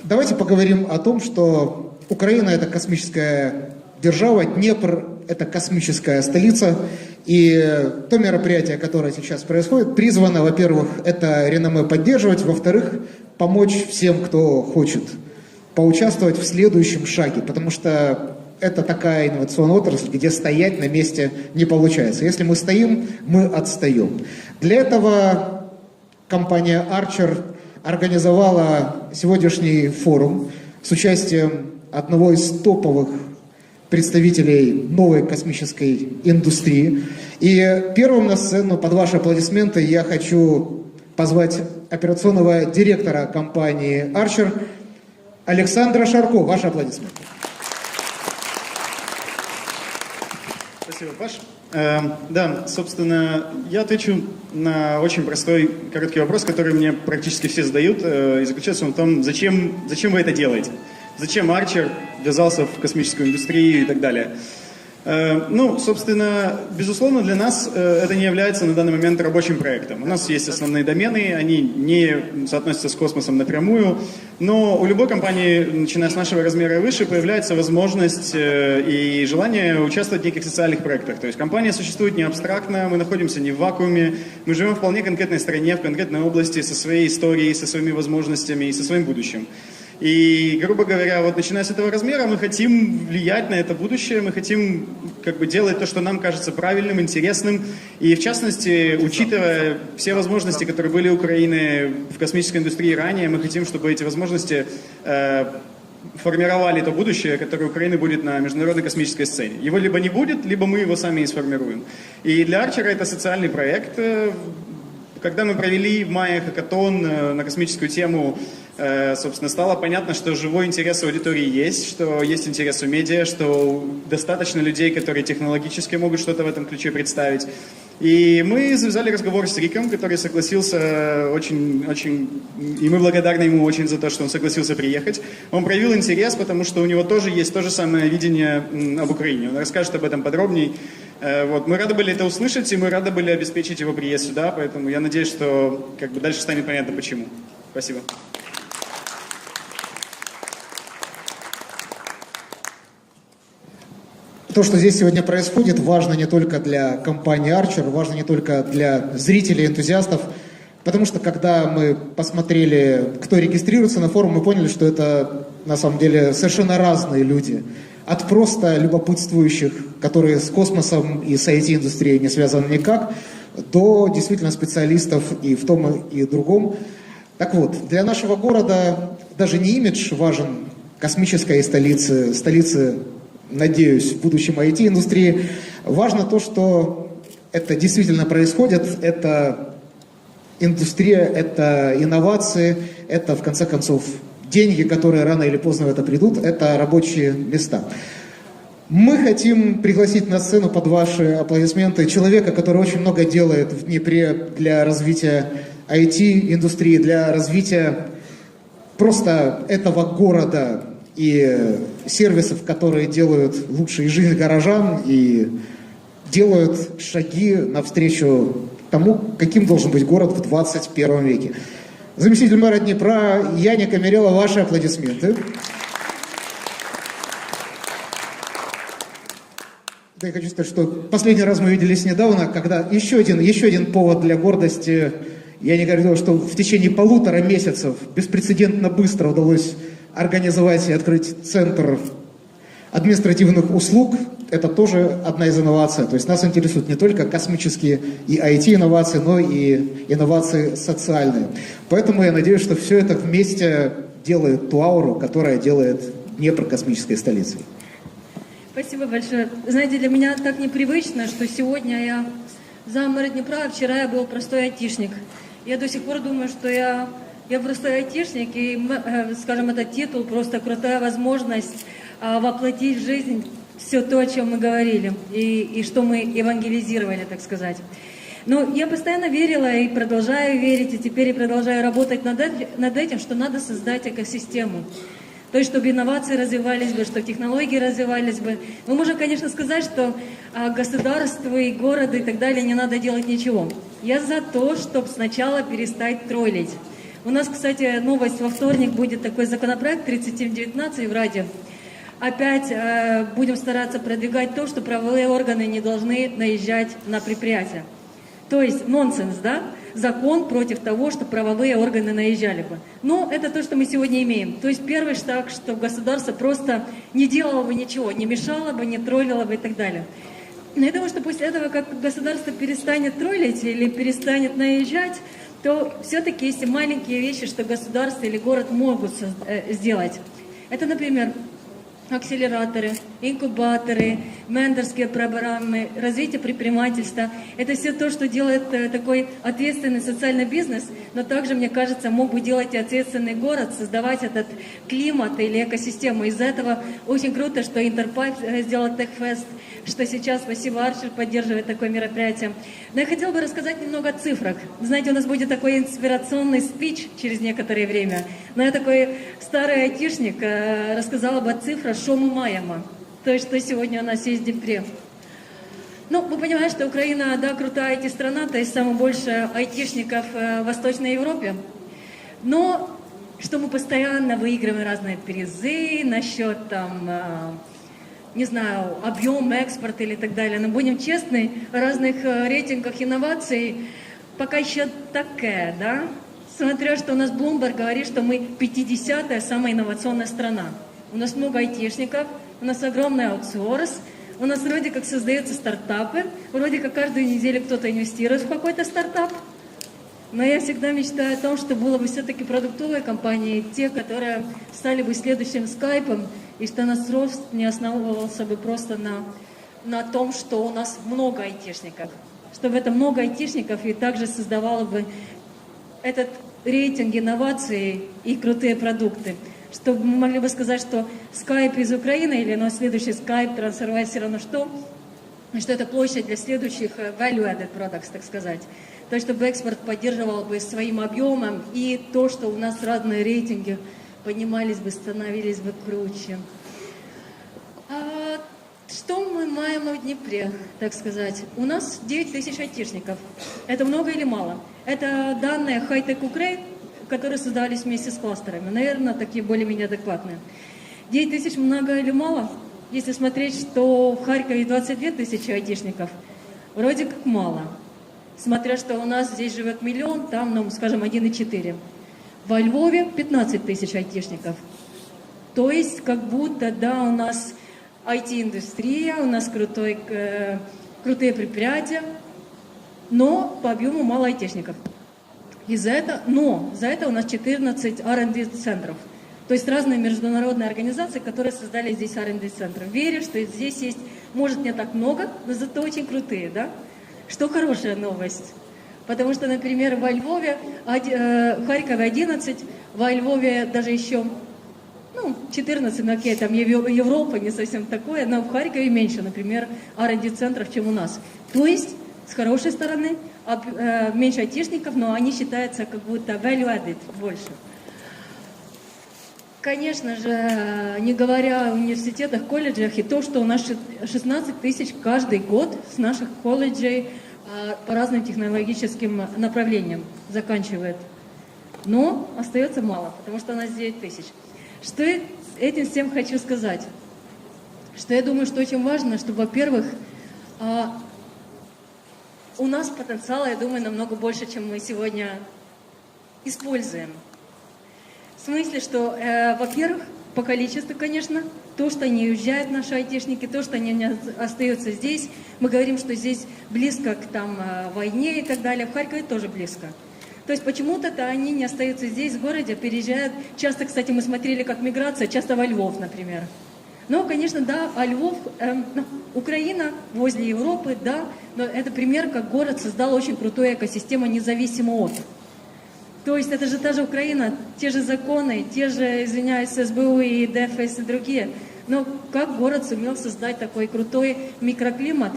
Давайте поговорим о том, что Украина – это космическая держава, Днепр – это космическая столица. И то мероприятие, которое сейчас происходит, призвано, во-первых, это реноме поддерживать, во-вторых, помочь всем, кто хочет поучаствовать в следующем шаге, потому что это такая инновационная отрасль, где стоять на месте не получается. Если мы стоим, мы отстаем. Для этого компания Archer организовала сегодняшний форум с участием одного из топовых представителей новой космической индустрии. И первым на сцену, под ваши аплодисменты, я хочу позвать операционного директора компании Archer Александра Шарко. Ваши аплодисменты. Спасибо, Паш. Да, собственно, я отвечу на очень простой, короткий вопрос, который мне практически все задают, и заключается он в том, зачем вы это делаете? Зачем Archer ввязался в космическую индустрию и так далее? Ну, собственно, безусловно, для нас это не является на данный момент рабочим проектом. У нас есть основные домены, они не соотносятся с космосом напрямую, но у любой компании, начиная с нашего размера и выше, появляется возможность и желание участвовать в неких социальных проектах. То есть компания существует не абстрактно, мы находимся не в вакууме, мы живем в вполне конкретной стране, в конкретной области, со своей историей, со своими возможностями и со своим будущим. И, грубо говоря, вот начиная с этого размера, мы хотим влиять на это будущее, мы хотим делать то, что нам кажется правильным, интересным. И, в частности, учитывая все возможности, которые были у Украины в космической индустрии ранее, мы хотим, чтобы эти возможности формировали то будущее, которое у Украины будет на международной космической сцене. Его либо не будет, либо мы его сами и сформируем. И для Archer это социальный проект. Когда мы провели в мае хакатон на космическую тему, собственно, стало понятно, что живой интерес у аудитории есть, что есть интерес у медиа, что достаточно людей, которые технологически могут что-то в этом ключе представить. И мы завязали разговор с Риком, который согласился и мы благодарны ему очень за то, что он согласился приехать. Он проявил интерес, потому что у него тоже есть то же самое видение об Украине. Он расскажет об этом подробней. Вот. Мы рады были это услышать, и мы рады были обеспечить его приезд сюда, поэтому я надеюсь, что дальше станет понятно почему. Спасибо. То, что здесь сегодня происходит, важно не только для компании Archer, важно не только для зрителей, энтузиастов, потому что когда мы посмотрели, кто регистрируется на форум, мы поняли, что это на самом деле совершенно разные люди. От просто любопытствующих, которые с космосом и с IT-индустрией не связаны никак, до действительно специалистов и в том, и в другом. Так вот, для нашего города даже не имидж важен космической столицы, надеюсь, в будущем IT-индустрии. Важно то, что это действительно происходит, это индустрия, это инновации, это, в конце концов, деньги, которые рано или поздно в это придут, это рабочие места. Мы хотим пригласить на сцену под ваши аплодисменты человека, который очень много делает в Днепре для развития IT-индустрии, для развития просто этого города и сервисов, которые делают лучшей жизнь горожан и делают шаги навстречу тому, каким должен быть город в 21 веке. Заместитель мэра Днепра Яня Камерела, ваши аплодисменты. Да, я хочу сказать, что последний раз мы виделись недавно, когда еще один повод для гордости. Я не говорю, что в течение 1,5 месяцев беспрецедентно быстро удалось организовать и открыть центр административных услуг. Это тоже одна из инноваций. То есть нас интересуют не только космические и IT-инновации, но и инновации социальные. Поэтому я надеюсь, что все это вместе делает ту ауру, которая делает Днепр космической столицей. Спасибо большое. Знаете, для меня так непривычно, что сегодня я заммэра Днепра, а вчера я был простой айтишник. Я до сих пор думаю, что я простой айтишник, и, скажем, этот титул просто крутая возможность воплотить в жизнь все то, о чем мы говорили, и что мы евангелизировали, так сказать. Но я постоянно верила и продолжаю верить, и теперь и продолжаю работать над этим, что надо создать экосистему. То есть, чтобы инновации развивались бы, чтобы технологии развивались бы. Мы можем, конечно, сказать, что государству и городу и так далее не надо делать ничего. Я за то, чтобы сначала перестать троллить. У нас, кстати, новость: во вторник будет такой законопроект 3719 в Раде. Опять будем стараться продвигать то, что правовые органы не должны наезжать на предприятия. То есть нонсенс, да? Закон против того, что правовые органы наезжали бы. Но это то, что мы сегодня имеем. То есть первый шаг, что государство просто не делало бы ничего, не мешало бы, не троллило бы и так далее. Но я думаю, что после этого, как государство перестанет троллить или перестанет наезжать, то все-таки есть и маленькие вещи, что государство или город могут сделать. Это, например, акселераторы, инкубаторы, менторские программы, развитие предпринимательства. Это все то, что делает такой ответственный социальный бизнес, но также, мне кажется, мог бы делать и ответственный город, создавать этот климат или экосистему. Из-за этого очень круто, что Интерпайп сделал Техфест, что сейчас, спасибо, Арчер поддерживает такое мероприятие. Но я хотела бы рассказать немного о цифрах. Знаете, у нас будет такой инспирационный спич через некоторое время. Но я такой старый айтишник, рассказала бы о цифрах, что мы маем. То есть, что сегодня у нас есть в Днепре. Ну, вы понимаете, что Украина, да, крутая IT-страна, то есть самое больше айтишников в Восточной Европе. Но что мы постоянно выигрываем разные призы насчет там, не знаю, объем, экспорт или так далее. Но будем честны, в разных рейтингах инноваций пока еще такая, да. Смотря, что у нас Bloomberg говорит, что мы 50-я самая инновационная страна. У нас много айтишников, у нас огромный аутсорс, у нас вроде как создаются стартапы, вроде как каждую неделю кто-то инвестирует в какой-то стартап. Но я всегда мечтаю о том, что было бы все-таки продуктовые компании, те, которые стали бы следующим скайпом, и что наш рост не основывался бы просто на том, что у нас много айтишников. Чтобы это много айтишников и также создавало бы этот рейтинг инноваций и крутые продукты. Чтобы мы могли бы сказать, что скайп из Украины или но следующий скайп трансформирует все равно что это площадь для следующих value-added products, так сказать. То есть, чтобы экспорт поддерживал бы своим объемом, и то, что у нас разные рейтинги поднимались бы, становились бы круче. Что мы маем в Днепре, так сказать? У нас 9 тысяч айтишников. Это много или мало? Это данные High-Tech Ukraine, которые создавались вместе с кластерами. Наверное, такие более-менее адекватные. 9 тысяч много или мало? Если смотреть, что в Харькове 22 тысячи айтишников, вроде как мало. Смотря, что у нас здесь живет 1 миллион, там, ну, скажем, 1,4. Во Львове 15 тысяч айтишников. То есть, как будто, да, у нас IT-индустрия, у нас крутые предприятия, но по объему мало айтишников. За это у нас 14 R&D-центров. То есть разные международные организации, которые создали здесь R&D-центры. Верю, что здесь есть, может, не так много, но зато очень крутые, да? Что хорошая новость. Потому что, например, во Львове, в Харькове 11, во Львове даже еще 14, ну окей, там Европа не совсем такое, но в Харькове меньше, например, R&D-центров, чем у нас. То есть, с хорошей стороны, меньше айтишников, но они считаются как будто value-added больше. Конечно же, не говоря о университетах, колледжах, и то, что у нас 16 тысяч каждый год с наших колледжей по разным технологическим направлениям заканчивает. Но остается мало, потому что у нас 9 тысяч. Что этим всем хочу сказать? Что я думаю, что очень важно, чтобы, во-первых, у нас потенциала, я думаю, намного больше, чем мы сегодня используем. В смысле, что, во-первых, по количеству, конечно, то, что они уезжают, наши айтишники, то, что они не остаются здесь. Мы говорим, что здесь близко к войне и так далее. В Харькове тоже близко. То есть почему-то они не остаются здесь, в городе, переезжают. Часто, кстати, мы смотрели, как миграция, часто во Львов, например. Но, конечно, да, а Львов, Украина возле Европы, да, но это пример, как город создал очень крутую экосистему, независимо от. То есть это же та же Украина, те же законы, те же, извиняюсь, СБУ и ДФС и другие. Но как город сумел создать такой крутой микроклимат,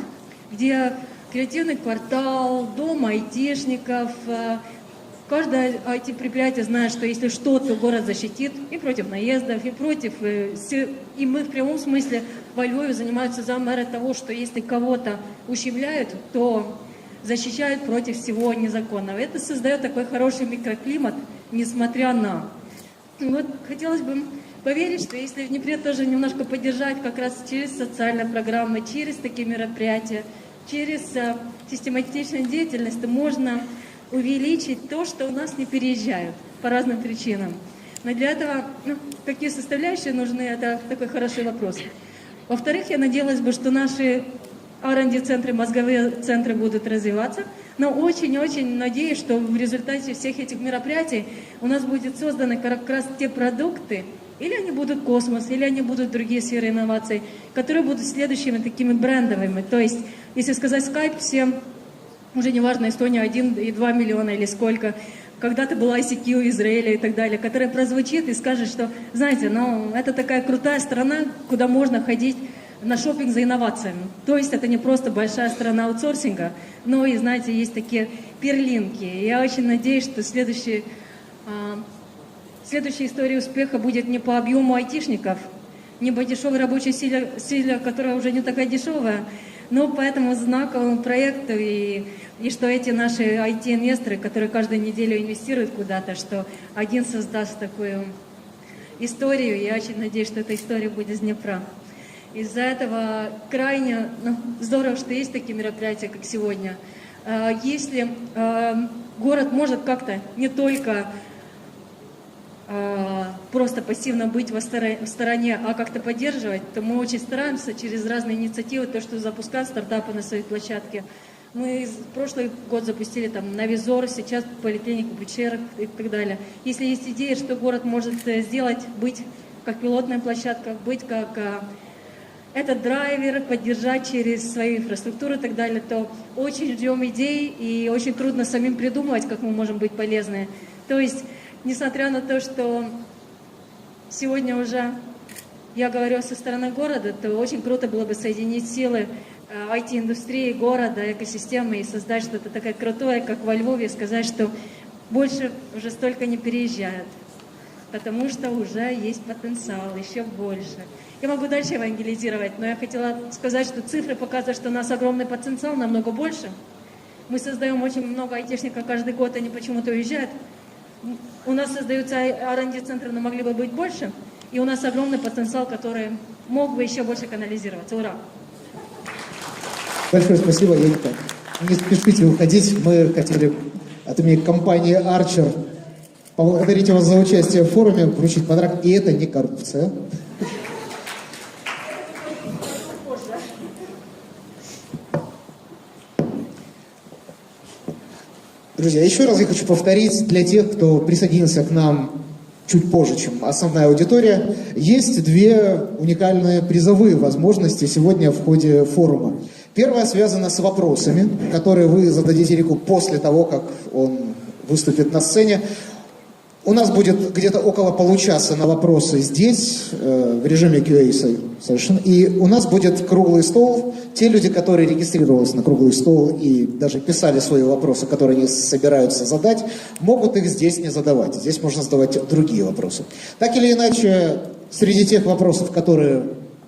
где креативный квартал, дом айтишников, каждое IT-предприятие знает, что если что-то город защитит и против наездов, и против... И мы в прямом смысле во Львове занимаются замеры того, что если кого-то ущемляют, то защищают против всего незаконного. Это создает такой хороший микроклимат, несмотря на. Вот хотелось бы поверить, что если в Днепре тоже немножко поддержать как раз через социальные программы, через такие мероприятия, через систематичную деятельность, то можно увеличить то, что у нас не переезжают по разным причинам. Но для этого какие составляющие нужны, это такой хороший вопрос. Во-вторых, я надеялась бы, что наши R&D-центры, мозговые центры будут развиваться, но очень-очень надеюсь, что в результате всех этих мероприятий у нас будут созданы как раз те продукты, или они будут космос, или они будут другие сферы инноваций, которые будут следующими такими брендовыми. То есть, если сказать Skype, всем, уже неважно, Эстония 1 и 2 миллиона или сколько, когда-то была ICQ Израиля и так далее, которая прозвучит и скажет, что, знаете, это такая крутая страна, куда можно ходить на шопинг за инновациями. То есть это не просто большая страна аутсорсинга, но и, знаете, есть такие перлинки. И я очень надеюсь, что следующая история успеха будет не по объему айтишников, не по дешевой рабочей силе, которая уже не такая дешевая, но по этому знаковому проекту и что эти наши IT-инвесторы, которые каждую неделю инвестируют куда-то, что один создаст такую историю. Я очень надеюсь, что эта история будет из Днепра. Из-за этого крайне здорово, что есть такие мероприятия, как сегодня. Если город может как-то не только просто пассивно быть в стороне, а как-то поддерживать, то мы очень стараемся через разные инициативы, то, что запускают стартапы на своей площадке. Мы прошлый год запустили там Навизор, сейчас поликлинику Печерах и так далее. Если есть идея, что город может сделать, быть как пилотная площадка, быть как этот драйвер, поддержать через свою инфраструктуру и так далее, то очень ждем идей и очень трудно самим придумывать, как мы можем быть полезны. То есть, несмотря на то, что сегодня уже я говорю со стороны города, то очень круто было бы соединить силы IT-индустрии, города, экосистемы и создать что-то такое крутое, как во Львове, и сказать, что больше уже столько не переезжают, потому что уже есть потенциал, еще больше. Я могу дальше евангелизировать, но я хотела сказать, что цифры показывают, что у нас огромный потенциал, намного больше. Мы создаем очень много айтишников каждый год, они почему-то уезжают. У нас создаются R&D-центры, но могли бы быть больше. И у нас огромный потенциал, который мог бы еще больше канализироваться. Ура! Большое спасибо, Яника. Не спешите уходить. Мы хотели от имени компании Archer поблагодарить вас за участие в форуме, вручить подарок. И это не коррупция. Друзья, еще раз я хочу повторить для тех, кто присоединился к нам чуть позже, чем основная аудитория, есть две уникальные призовые возможности сегодня в ходе форума. Первая связана с вопросами, которые вы зададите Рику после того, как он выступит на сцене. У нас будет где-то около получаса на вопросы здесь, в режиме QA совершенно. И у нас будет круглый стол. Те люди, которые регистрировались на круглый стол и даже писали свои вопросы, которые они собираются задать, могут их здесь не задавать. Здесь можно задавать другие вопросы. Так или иначе, среди тех вопросов, которые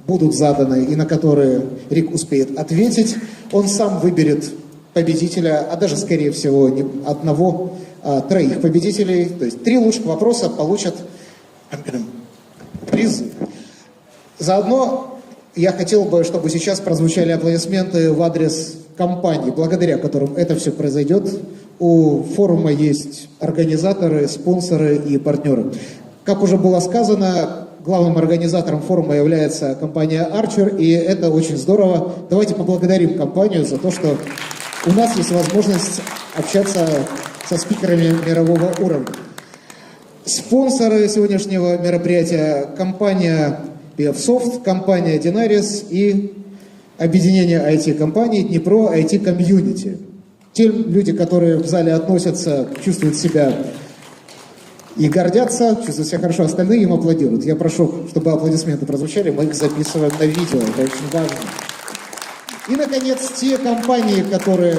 будут заданы и на которые Рик успеет ответить, он сам выберет победителя, а даже, скорее всего, не одного, а троих победителей. То есть 3 лучших вопроса получат призы. Заодно я хотел бы, чтобы сейчас прозвучали аплодисменты в адрес компаний, благодаря которым это все произойдет. У форума есть организаторы, спонсоры и партнеры. Как уже было сказано, главным организатором форума является компания Archer, и это очень здорово. Давайте поблагодарим компанию за то, что у нас есть возможность общаться со спикерами мирового уровня. Спонсоры сегодняшнего мероприятия – компания PFSoft, компания Dynaris и объединение IT-компаний Dnipro IT-Community. Те люди, которые в зале относятся, чувствуют себя и гордятся, чувствуют себя хорошо, остальные им аплодируют. Я прошу, чтобы аплодисменты прозвучали, мы их записываем на видео, это очень важно. И, наконец, те компании, которые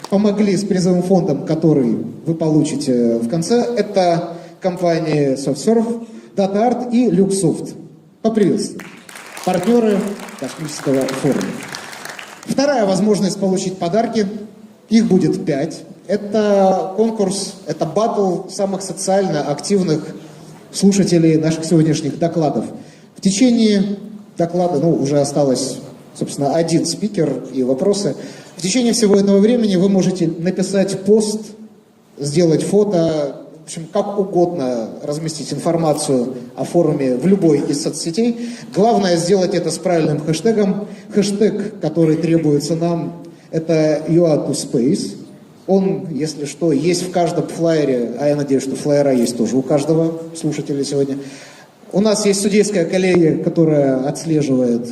помогли с призовым фондом, который вы получите в конце, это компании SoftServe, DataArt и LuxSoft. Поприветствуем. Партнеры космического форума. Вторая возможность получить подарки. Их будет 5. Это конкурс, это баттл самых социально активных слушателей наших сегодняшних докладов. В течение доклада, уже осталось, собственно, один спикер и вопросы. В течение всего этого времени вы можете написать пост, сделать фото, в общем, как угодно разместить информацию о форуме в любой из соцсетей. Главное сделать это с правильным хэштегом. Хэштег, который требуется нам, это UA2Space. Он, если что, есть в каждом флайере, а я надеюсь, что флайера есть тоже у каждого слушателя сегодня. У нас есть судейская коллегия, которая отслеживает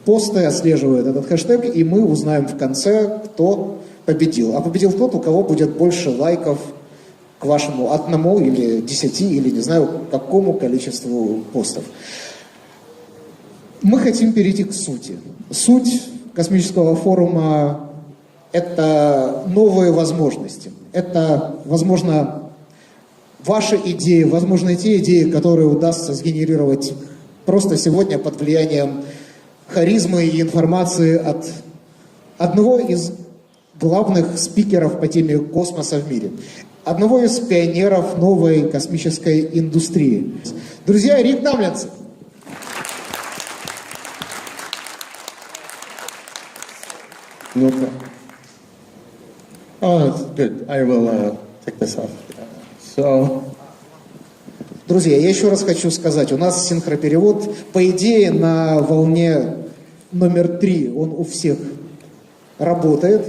посты, отслеживает этот хэштег, и мы узнаем в конце, кто победил. А победил тот, у кого будет больше лайков к вашему одному или 10, или не знаю, какому количеству постов. Мы хотим перейти к сути. Суть космического форума – это новые возможности. Это, возможно, ваши идеи, возможно, те идеи, которые удастся сгенерировать просто сегодня под влиянием харизмы и информации от одного из главных спикеров по теме космоса в мире. Одного из пионеров новой космической индустрии. Друзья, Рик Тамлинсон. Oh, that's good. I will take this off. So... Друзья, я еще раз хочу сказать, у нас синхроперевод, по идее, на волне номер 3, он у всех работает.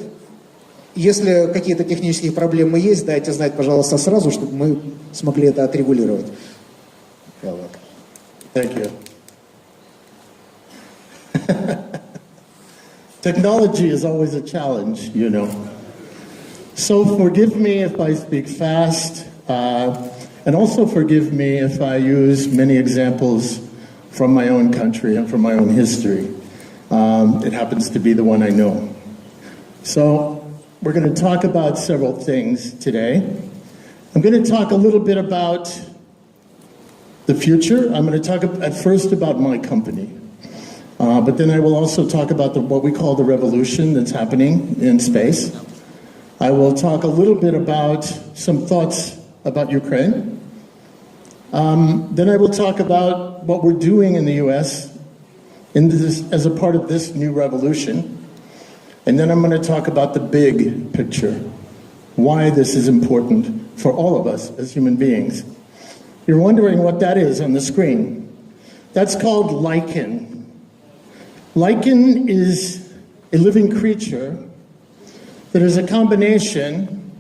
Если какие-то технические проблемы есть, дайте знать, пожалуйста, сразу, чтобы мы смогли это отрегулировать. Thank you. Technology is always a challenge, you know. So forgive me if I speak fast, and also forgive me if I use many examples from my own country and from my own history. It happens to be the one I know. So we're going to talk about several things today. I'm going to talk a little bit about the future. I'm going to talk at first about my company. But then I will also talk about what we call the revolution that's happening in space. I will talk a little bit about some thoughts about Ukraine. Then I will talk about what we're doing in the US as a part of this new revolution. And then I'm going to talk about the big picture, why this is important for all of us as human beings. You're wondering what that is on the screen. That's called lichen. Lichen is a living creature that is a combination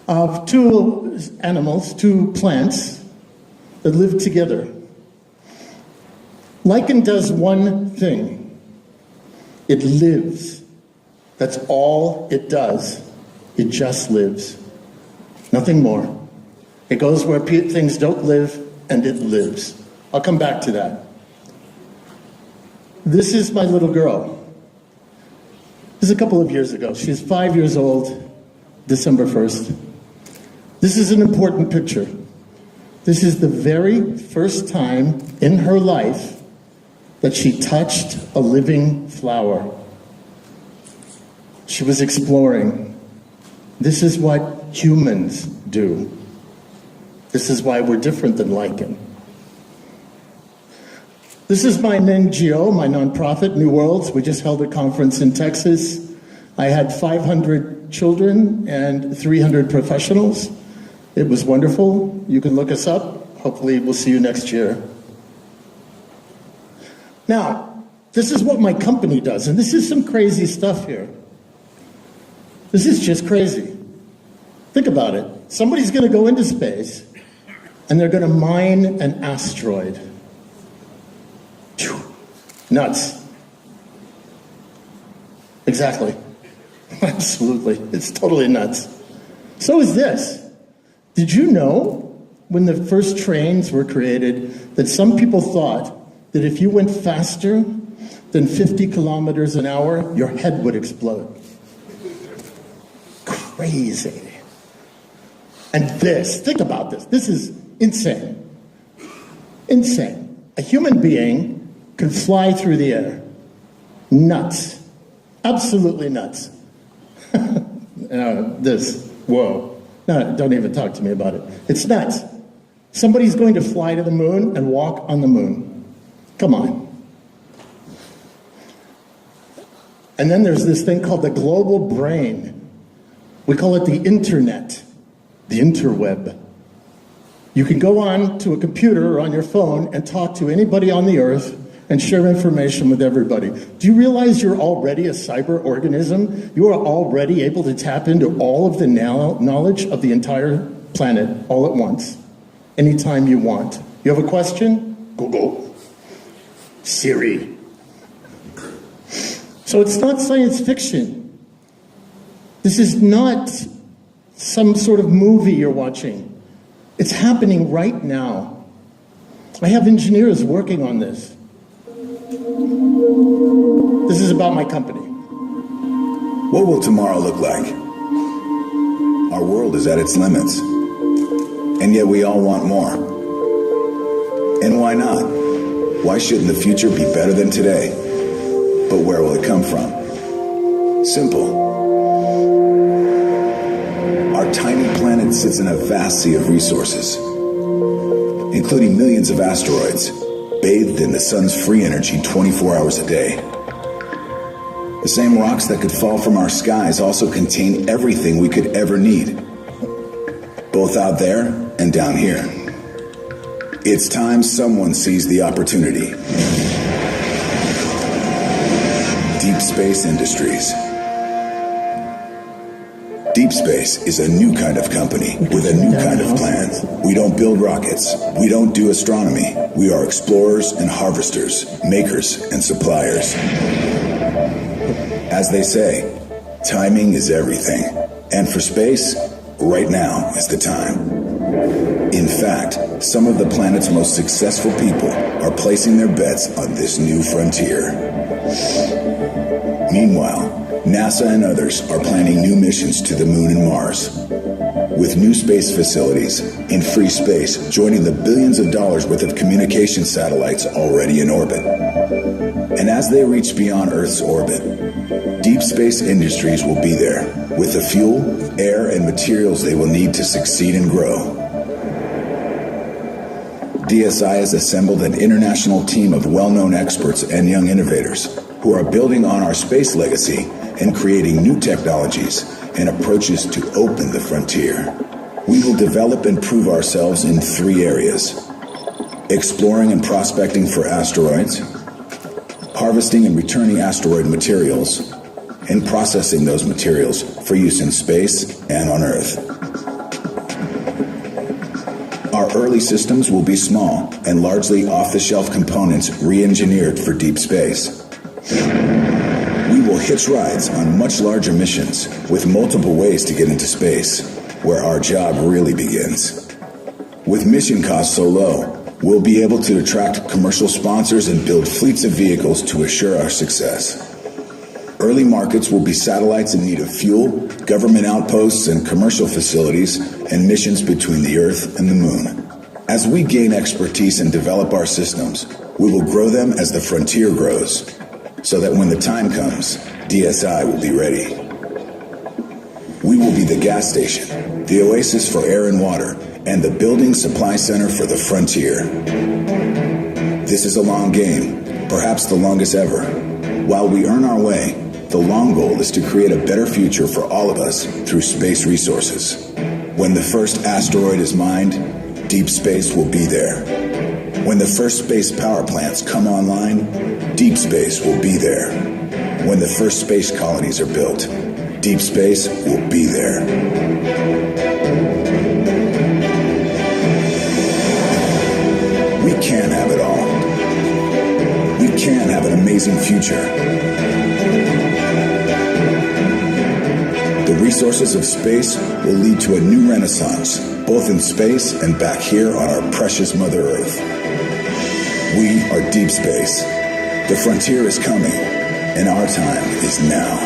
of two animals, two plants that live together. Lichen does one thing. It lives. That's all it does. It just lives. Nothing more. It goes where things don't live, and it lives. I'll come back to that. This is my little girl. This is a couple of years ago. She's 5 years old, December 1st. This is an important picture. This is the very first time in her life that she touched a living flower. She was exploring. This is what humans do. This is why we're different than lichen. This is my NGO, my nonprofit, New Worlds. We just held a conference in Texas. I had 500 children and 300 professionals. It was wonderful. You can look us up. Hopefully we'll see you next year. Now, this is what my company does, and this is some crazy stuff here. This is just crazy. Think about it. Somebody's going to go into space, and they're going to mine an asteroid. Phew. Nuts. Exactly. Absolutely. It's totally nuts. So is this. Did you know, when the first trains were created, that some people thought that if you went faster than 50 kilometers an hour, your head would explode? Crazy. And this, think about this. This is insane. Insane. A human being can fly through the air. Nuts. Absolutely nuts. this. Whoa. No, don't even talk to me about it. It's nuts. Somebody's going to fly to the moon and walk on the moon. Come on. And then there's this thing called the global brain. We call it the internet, the interweb. You can go on to a computer or on your phone and talk to anybody on the earth and share information with everybody. Do you realize you're already a cyber organism? You are already able to tap into all of the knowledge of the entire planet all at once, anytime you want. You have a question? Google. Siri. So it's not science fiction. This is not some sort of movie you're watching. It's happening right now. I have engineers working on this. This is about my company. What will tomorrow look like? Our world is at its limits, and yet we all want more. And why not? Why shouldn't the future be better than today? But where will it come from? Simple. Our tiny planet sits in a vast sea of resources, including millions of asteroids, bathed in the sun's free energy 24 hours a day. The same rocks that could fall from our skies also contain everything we could ever need, both out there and down here. It's time someone seized the opportunity. Deep Space Industries. Deep Space is a new kind of company with a new kind of plan. We don't build rockets. We don't do astronomy. We are explorers and harvesters, makers and suppliers. As they say, timing is everything. And for space, right now is the time. In fact, some of the planet's most successful people are placing their bets on this new frontier. Meanwhile, NASA and others are planning new missions to the Moon and Mars, with new space facilities in free space joining the billions of dollars worth of communication satellites already in orbit. And as they reach beyond Earth's orbit, Deep Space Industries will be there with the fuel, air, and materials they will need to succeed and grow. DSI has assembled an international team of well-known experts and young innovators who are building on our space legacy and creating new technologies and approaches to open the frontier. We will develop and prove ourselves in 3 areas: exploring and prospecting for asteroids, harvesting and returning asteroid materials, and processing those materials for use in space and on Earth. Our early systems will be small and largely off-the-shelf components re-engineered for deep space. We will hitch rides on much larger missions with multiple ways to get into space, where our job really begins. With mission costs so low, we'll be able to attract commercial sponsors and build fleets of vehicles to assure our success. Early markets will be satellites in need of fuel, government outposts and commercial facilities, and missions between the Earth and the Moon. As we gain expertise and develop our systems, we will grow them as the frontier grows, so that when the time comes, DSI will be ready. We will be the gas station, the oasis for air and water, and the building supply center for the frontier. This is a long game, perhaps the longest ever. While we earn our way, the long goal is to create a better future for all of us through space resources. When the first asteroid is mined, Deep Space will be there. When the first space power plants come online, Deep Space will be there. When the first space colonies are built, Deep Space will be there. We can have it all. We can have an amazing future. The resources of space will lead to a new renaissance, both in space and back here on our precious Mother Earth. We are Deep Space. The frontier is coming, and our time is now.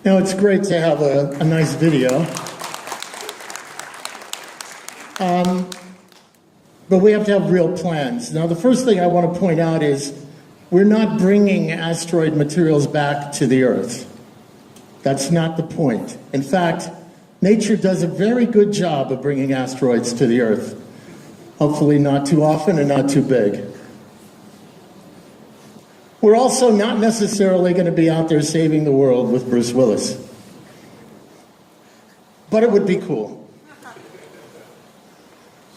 You know, it's great to have a nice video. But we have to have real plans. Now, the first thing I want to point out is We're not bringing asteroid materials back to the Earth. That's not the point. In fact, nature does a very good job of bringing asteroids to the Earth. Hopefully not too often and not too big. We're also not necessarily going to be out there saving the world with Bruce Willis. But it would be cool.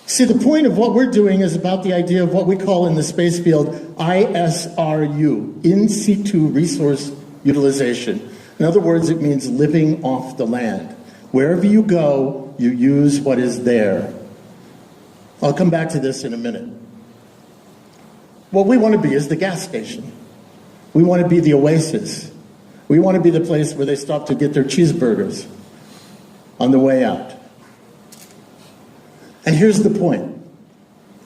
See, the point of what we're doing is about the idea of what we call in the space field ISRU, in situ resource utilization. In other words, it means living off the land. Wherever you go, you use what is there. I'll come back to this in a minute. What we want to be is the gas station. We want to be the oasis. We want to be the place where they stop to get their cheeseburgers on the way out. And here's the point.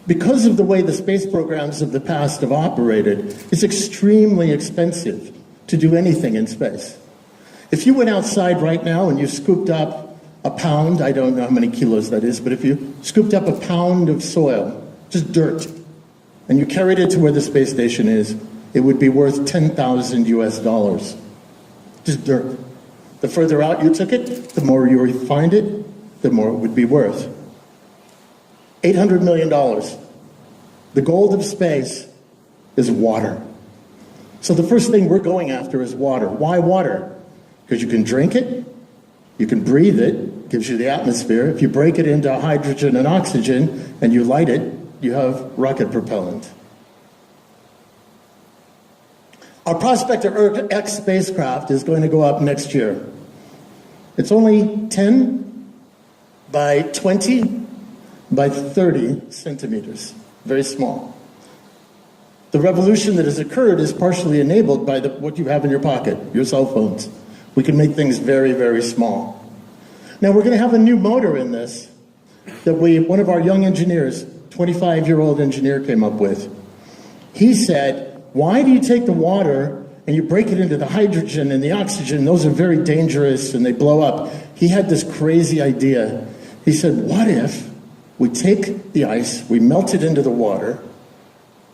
Because of the way the space programs of the past have operated, it's extremely expensive to do anything in space. If you went outside right now and you scooped up a pound, I don't know how many kilos that is, but if you scooped up a pound of soil, just dirt, and you carried it to where the space station is, it would be worth 10,000 US dollars. Just dirt. The further out you took it, the more you refined it, the more it would be worth. $800 million. The gold of space is water. So the first thing we're going after is water. Why water? Because you can drink it, you can breathe it, gives you the atmosphere. If you break it into hydrogen and oxygen and you light it, you have rocket propellant. Our Prospector X spacecraft is going to go up next year. It's only 10 by 20 by 30 centimeters, very small. The revolution that has occurred is partially enabled by what you have in your pocket, your cell phones. We can make things very, very small. Now we're going to have a new motor in this that one of our young engineers, 25-year-old engineer came up with. He said, why do you take the water and you break it into the hydrogen and the oxygen? Those are very dangerous and they blow up. He had this crazy idea. He said, what if we take the ice, we melt it into the water,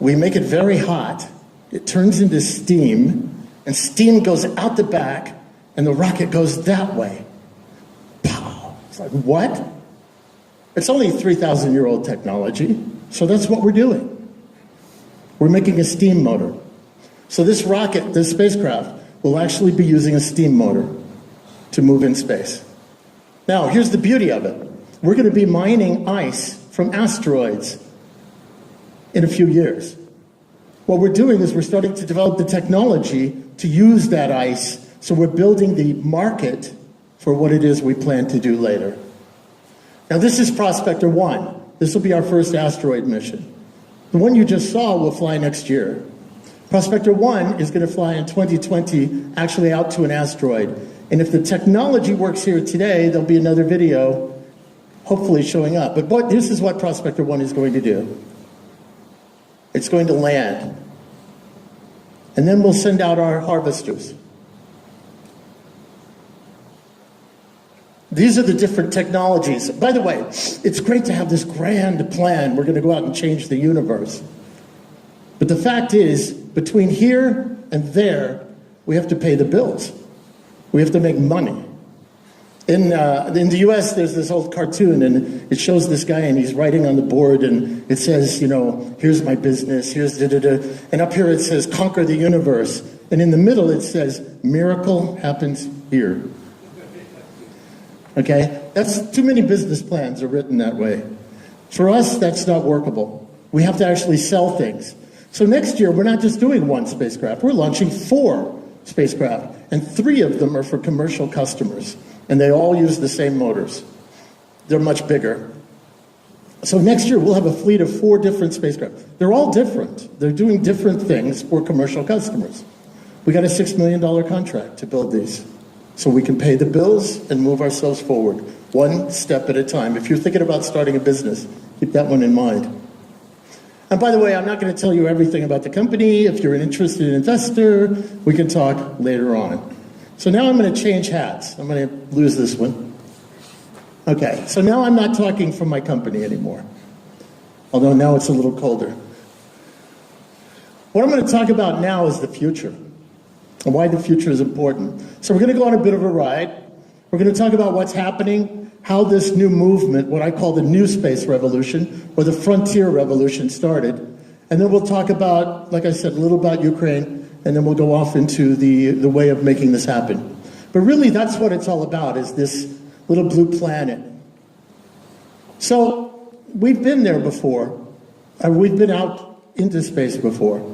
we make it very hot, it turns into steam, and steam goes out the back, and the rocket goes that way. Pow! It's like, what? It's only 3,000-year-old technology, so that's what we're doing. We're making a steam motor. So this rocket, this spacecraft, will actually be using a steam motor to move in space. Now, here's the beauty of it. We're going to be mining ice from asteroids in a few years. What we're doing is we're starting to develop the technology to use that ice, so we're building the market for what it is we plan to do later. Now this is Prospector 1. This will be our first asteroid mission. The one you just saw will fly next year. Prospector 1 is going to fly in 2020, actually out to an asteroid. And if the technology works here today, there'll be another video hopefully showing up. But this is what Prospector 1 is going to do. It's going to land. And then we'll send out our harvesters. These are the different technologies. By the way, it's great to have this grand plan. We're going to go out and change the universe. But the fact is, between here and there, we have to pay the bills. We have to make money. In the US, there's this old cartoon, and it shows this guy, and he's writing on the board, and it says, you know, here's my business, here's da-da-da. And up here it says, conquer the universe. And in the middle it says, miracle happens here. Okay? That's too many business plans are written that way. For us, that's not workable. We have to actually sell things. So next year, we're not just doing one spacecraft. We're launching 4 spacecraft, and 3 of them are for commercial customers. And they all use the same motors. They're much bigger. So next year, we'll have a fleet of 4 different spacecraft. They're all different. They're doing different things for commercial customers. We got a $6 million contract to build these, so we can pay the bills and move ourselves forward, one step at a time. If you're thinking about starting a business, keep that one in mind. And by the way, I'm not going to tell you everything about the company. If you're an interested investor, we can talk later on. So now I'm going to change hats. I'm going to lose this one. Okay, so now I'm not talking from my company anymore, although now it's a little colder. What I'm going to talk about now is the future and why the future is important. So we're going to go on a bit of a ride. We're going to talk about what's happening, how this new movement, what I call the new space revolution, or the frontier revolution started. And then we'll talk about, like I said, a little about Ukraine, and then we'll go off into the way of making this happen. But really, that's what it's all about, is this little blue planet. So we've been there before. We've been out into space before.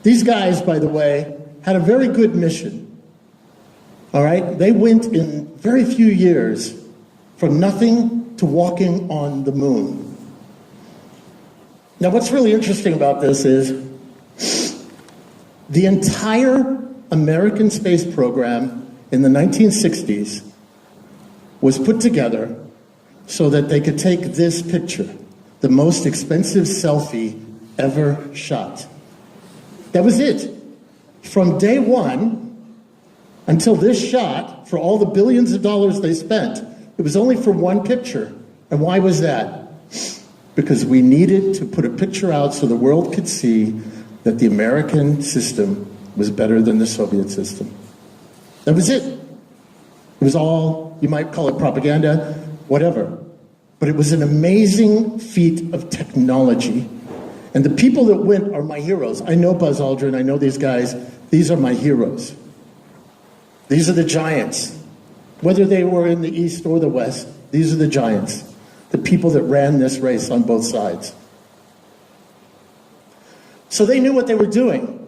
These guys, by the way, had a very good mission. All right? They went in very few years from nothing to walking on the moon. Now, what's really interesting about this is the entire American space program in the 1960s was put together so that they could take this picture, the most expensive selfie ever shot. That was it. From day one until this shot, for all the billions of dollars they spent, it was only for one picture. And why was that? Because we needed to put a picture out so the world could see that the American system was better than the Soviet system. That was it. It was all, you might call it propaganda, whatever. But it was an amazing feat of technology. And the people that went are my heroes. I know Buzz Aldrin, I know these guys. These are my heroes. These are the giants. Whether they were in the East or the West, these are the giants. The people that ran this race on both sides. So they knew what they were doing.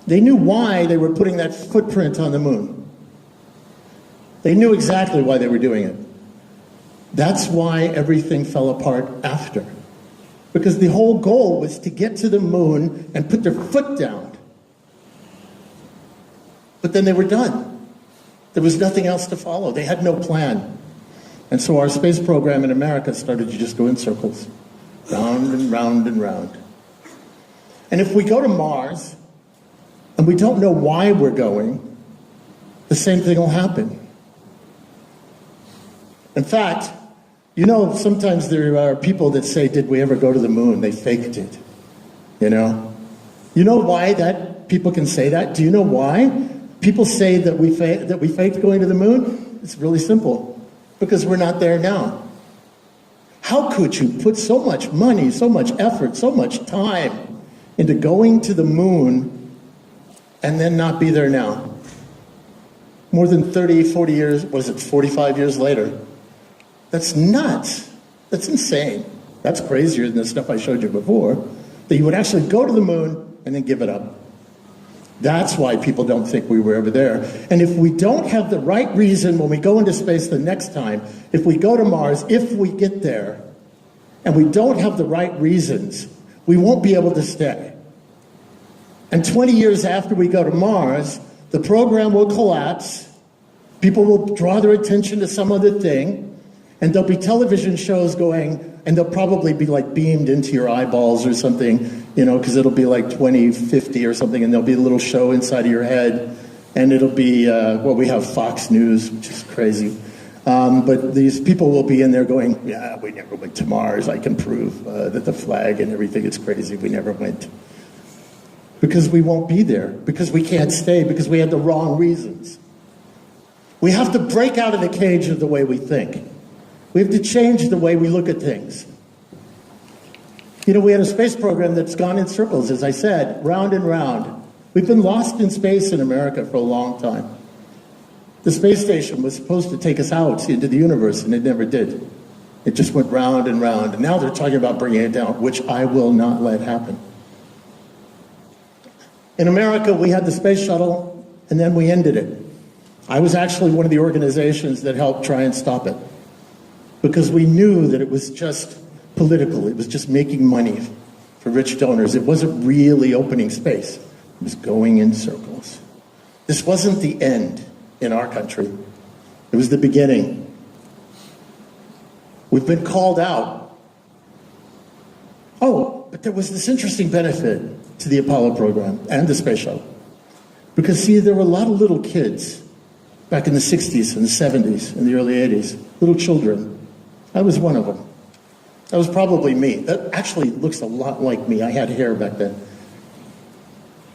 They knew why they were putting that footprint on the moon. They knew exactly why they were doing it. That's why everything fell apart after. Because the whole goal was to get to the moon and put their foot down. But then they were done. There was nothing else to follow. They had no plan. And so our space program in America started to just go in circles. Round and round and round. And if we go to Mars, and we don't know why we're going, the same thing will happen. In fact, you know, sometimes there are people that say, did we ever go to the moon? They faked it, you know? You know why that people can say that? Do you know why people say that we faked going to the moon? It's really simple. Because we're not there now. How could you put so much money, so much effort, so much time into going to the moon and then not be there now? More than 30, 40 years, what is it, 45 years later? That's nuts. That's insane. That's crazier than the stuff I showed you before. That you would actually go to the moon and then give it up. That's why people don't think we were ever there. And if we don't have the right reason when we go into space the next time, if we go to Mars, if we get there, and we don't have the right reasons, we won't be able to stay. And 20 years after we go to Mars, the program will collapse, people will draw their attention to some other thing, and there'll be television shows going, and they'll probably be like beamed into your eyeballs or something, you know, because it'll be like 2050 or something, and there'll be a little show inside of your head, and it'll be, well, we have Fox News, which is crazy. But these people will be in there going, yeah, we never went to Mars. I can prove that the flag and everything is crazy. We never went. Because we won't be there, because we can't stay, because we had the wrong reasons. We have to break out of the cage of the way we think. We have to change the way we look at things. You know, we had a space program that's gone in circles, as I said, round and round. We've been lost in space in America for a long time. The space station was supposed to take us out into the universe, and it never did. It just went round and round. And now they're talking about bringing it down, which I will not let happen. In America, we had the space shuttle, and then we ended it. I was actually one of the organizations that helped try and stop it, because we knew that it was just political. It was just making money for rich donors. It wasn't really opening space. It was going in circles. This wasn't the end in our country. It was the beginning. We've been called out. Oh, but there was this interesting benefit to the Apollo program and the space shuttle. Because, see, there were a lot of little kids back in the 60s and the 70s and the early 80s, little children. I was one of them. That was probably me. That actually looks a lot like me. I had hair back then.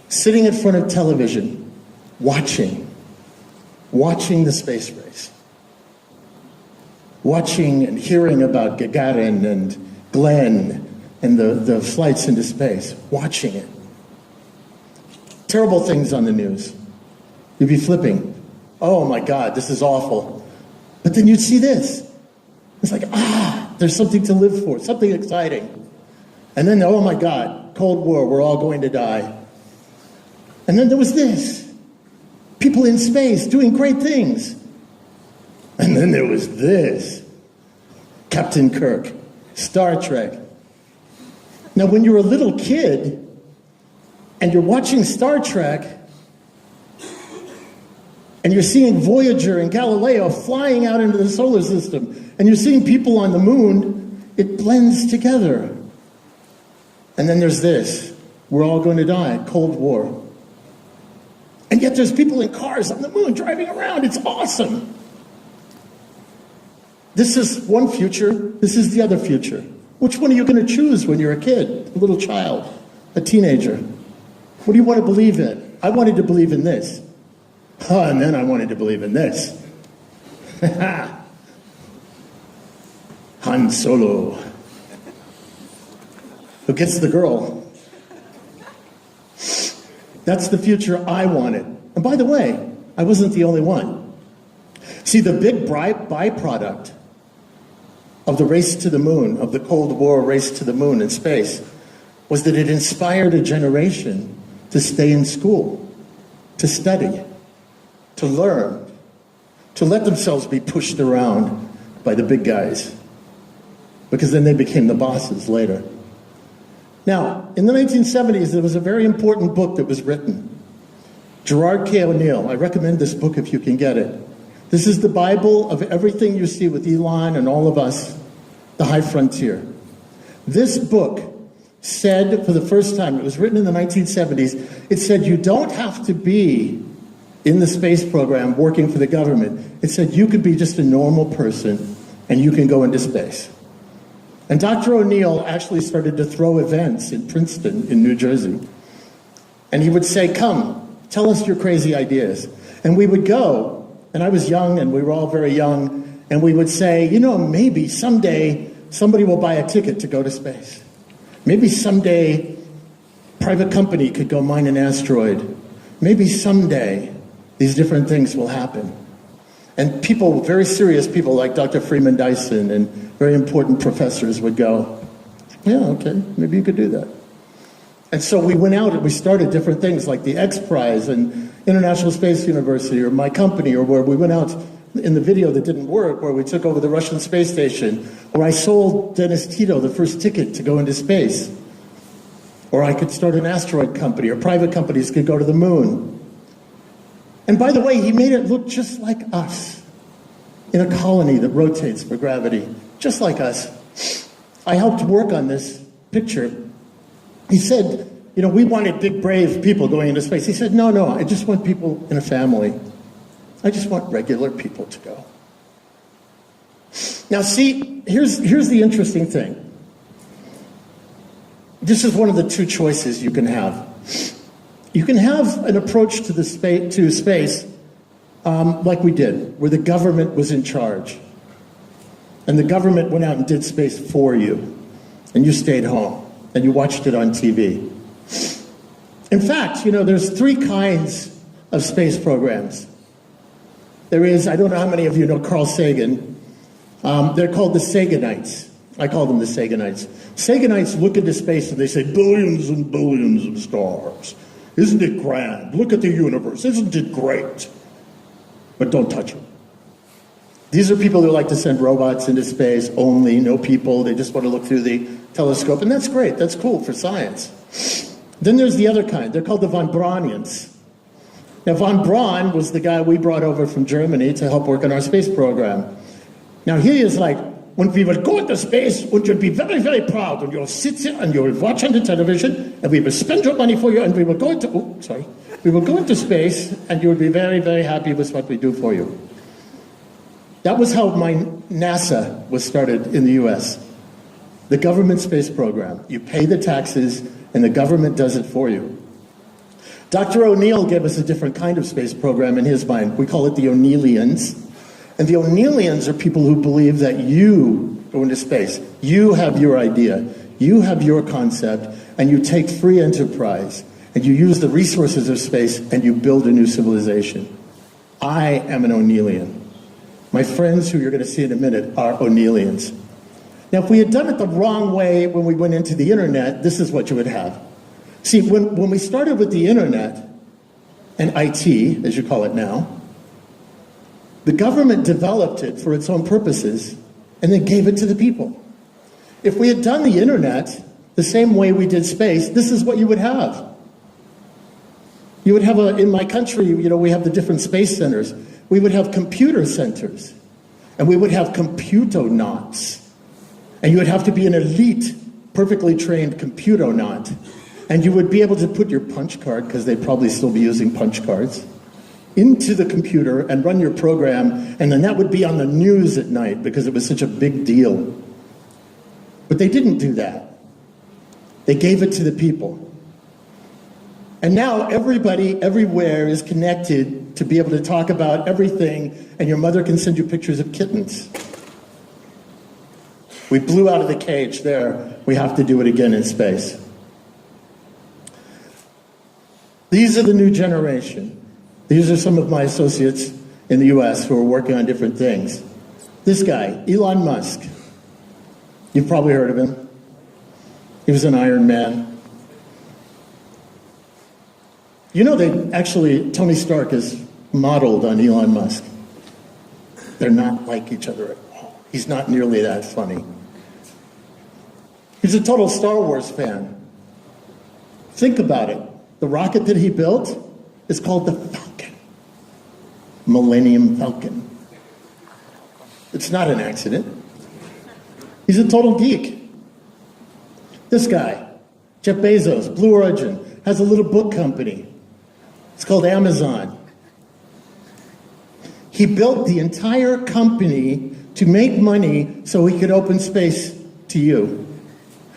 sitting in front of television, watching the space race, watching and hearing about Gagarin and Glenn and the flights into space, watching it. Terrible things on the news. You'd be flipping. Oh my God, this is awful. But then you'd see this. It's like, there's something to live for, something exciting. And then, oh my God, Cold War, we're all going to die. And then there was this. People in space doing great things. And then there was this. Captain Kirk, Star Trek. Now, when you're a little kid and you're watching Star Trek and you're seeing Voyager and Galileo flying out into the solar system and you're seeing people on the moon, it blends together. And then there's this. We're all going to die. Cold War. And yet there's people in cars on the moon driving around. It's awesome. This is one future. This is the other future. Which one are you going to choose when you're a kid, a little child, a teenager? What do you want to believe in? I wanted to believe in this. And then I wanted to believe in this. Han Solo. Who gets the girl? That's the future I wanted. And by the way, I wasn't the only one. See, the big byproduct of the race to the moon, of the Cold War race to the moon in space, was that it inspired a generation to stay in school, to study, to learn, to let themselves be pushed around by the big guys, because then they became the bosses later. Now, in the 1970s, there was a very important book that was written. Gerard K. O'Neill. I recommend this book if you can get it. This is the Bible of everything you see with Elon and all of us, the high frontier. This book said for the first time, it was written in the 1970s, it said you don't have to be in the space program working for the government. It said you could be just a normal person and you can go into space. And Dr. O'Neill actually started to throw events in Princeton, in New Jersey. And he would say, come, tell us your crazy ideas. And we would go, and I was young, and we were all very young, and we would say, you know, maybe someday somebody will buy a ticket to go to space. Maybe someday a private company could go mine an asteroid. Maybe someday these different things will happen. And people, very serious people like Dr. Freeman Dyson and very important professors would go, yeah, okay, maybe you could do that. And so we went out and we started different things like the X Prize and International Space University or my company, or where we went out in the video that didn't work, where we took over the Russian space station, or I sold Dennis Tito the first ticket to go into space. Or I could start an asteroid company, or private companies could go to the moon. And by the way, he made it look just like us, in a colony that rotates for gravity, just like us. I helped work on this picture. He said, you know, we wanted big, brave people going into space. He said, no, I just want people in a family. I just want regular people to go. Now see, here's the interesting thing. This is one of the two choices you can have. You can have an approach to space like we did, where the government was in charge. And the government went out and did space for you. And you stayed home. And you watched it on TV. In fact, you know, there's three kinds of space programs. There is, I don't know how many of you know Carl Sagan. They're called the Saganites. I call them the Saganites. Saganites look into space and they say, billions and billions of stars. Isn't it grand? Look at the universe. Isn't it great? But don't touch them. These are people who like to send robots into space only, no people. They just want to look through the telescope. And that's great. That's cool for science. Then there's the other kind. They're called the von Braunians. Now, von Braun was the guy we brought over from Germany to help work on our space program. Now, he is like, when we will go into space, and you'll be very, very proud, and you'll sit there and you'll watch on the television, and we will spend your money for you, and we will go into, we will go into space, and you'll be very, very happy with what we do for you. That was how my NASA was started in the US. The government space program. You pay the taxes, and the government does it for you. Dr. O'Neill gave us a different kind of space program in his mind. We call it the O'Neillians. And the O'Neillians are people who believe that you go into space. You have your idea. You have your concept. And you take free enterprise. And you use the resources of space and you build a new civilization. I am an O'Neillian. My friends, who you're going to see in a minute, are O'Neillians. Now, if we had done it the wrong way when we went into the internet, this is what you would have. See, when we started with the internet, and IT, as you call it now, the government developed it for its own purposes and then gave it to the people. If we had done the internet the same way we did space, this is what you would have. You would have in my country, we have the different space centers. We would have computer centers, and we would have computonauts. And you would have to be an elite, perfectly trained computonaut. And you would be able to put your punch card, because they'd probably still be using punch cards, into the computer and run your program, and then that would be on the news at night because it was such a big deal. But they didn't do that. They gave it to the people. And now everybody, everywhere is connected to be able to talk about everything, and your mother can send you pictures of kittens. We blew out of the cage there. We have to do it again in space. These are the new generation. These are some of my associates in the US who are working on different things. This guy, Elon Musk. You've probably heard of him. He was an Iron Man. Tony Stark is modeled on Elon Musk. They're not like each other at all. He's not nearly that funny. He's a total Star Wars fan. Think about it. The rocket that he built is called the Falcon. Millennium Falcon. It's not an accident. He's a total geek. This guy, Jeff Bezos, Blue Origin, has a little book company. It's called Amazon. He built the entire company to make money so he could open space to you.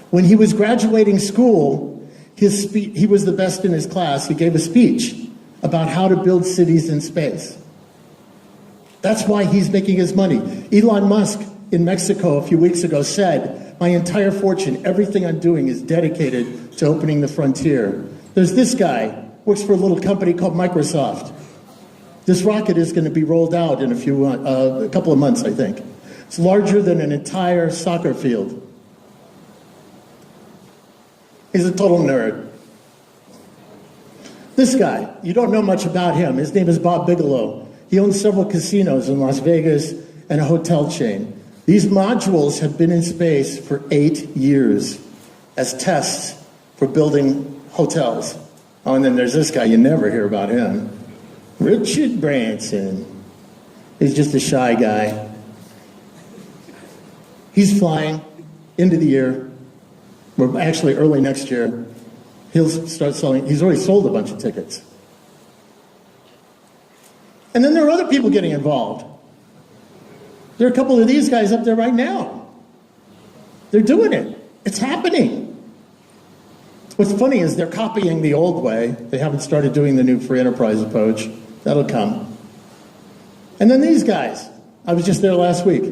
When he was graduating school, he was the best in his class. He gave a speech about how to build cities in space. That's why he's making his money. Elon Musk in Mexico a few weeks ago said, my entire fortune, everything I'm doing is dedicated to opening the frontier. There's this guy, works for a little company called Microsoft. This rocket is going to be rolled out in a couple of months, I think. It's larger than an entire soccer field. He's a total nerd. This guy, you don't know much about him. His name is Bob Bigelow. He owns several casinos in Las Vegas and a hotel chain. These modules have been in space for 8 years as tests for building hotels. Oh, and then there's this guy, you never hear about him. Richard Branson. He's just a shy guy. He's flying into the year. We're actually early next year. He'll start selling. He's already sold a bunch of tickets. And then there are other people getting involved. There are a couple of these guys up there right now. They're doing it. It's happening. What's funny is they're copying the old way. They haven't started doing the new free enterprise approach. That'll come. And then these guys. I was just there last week.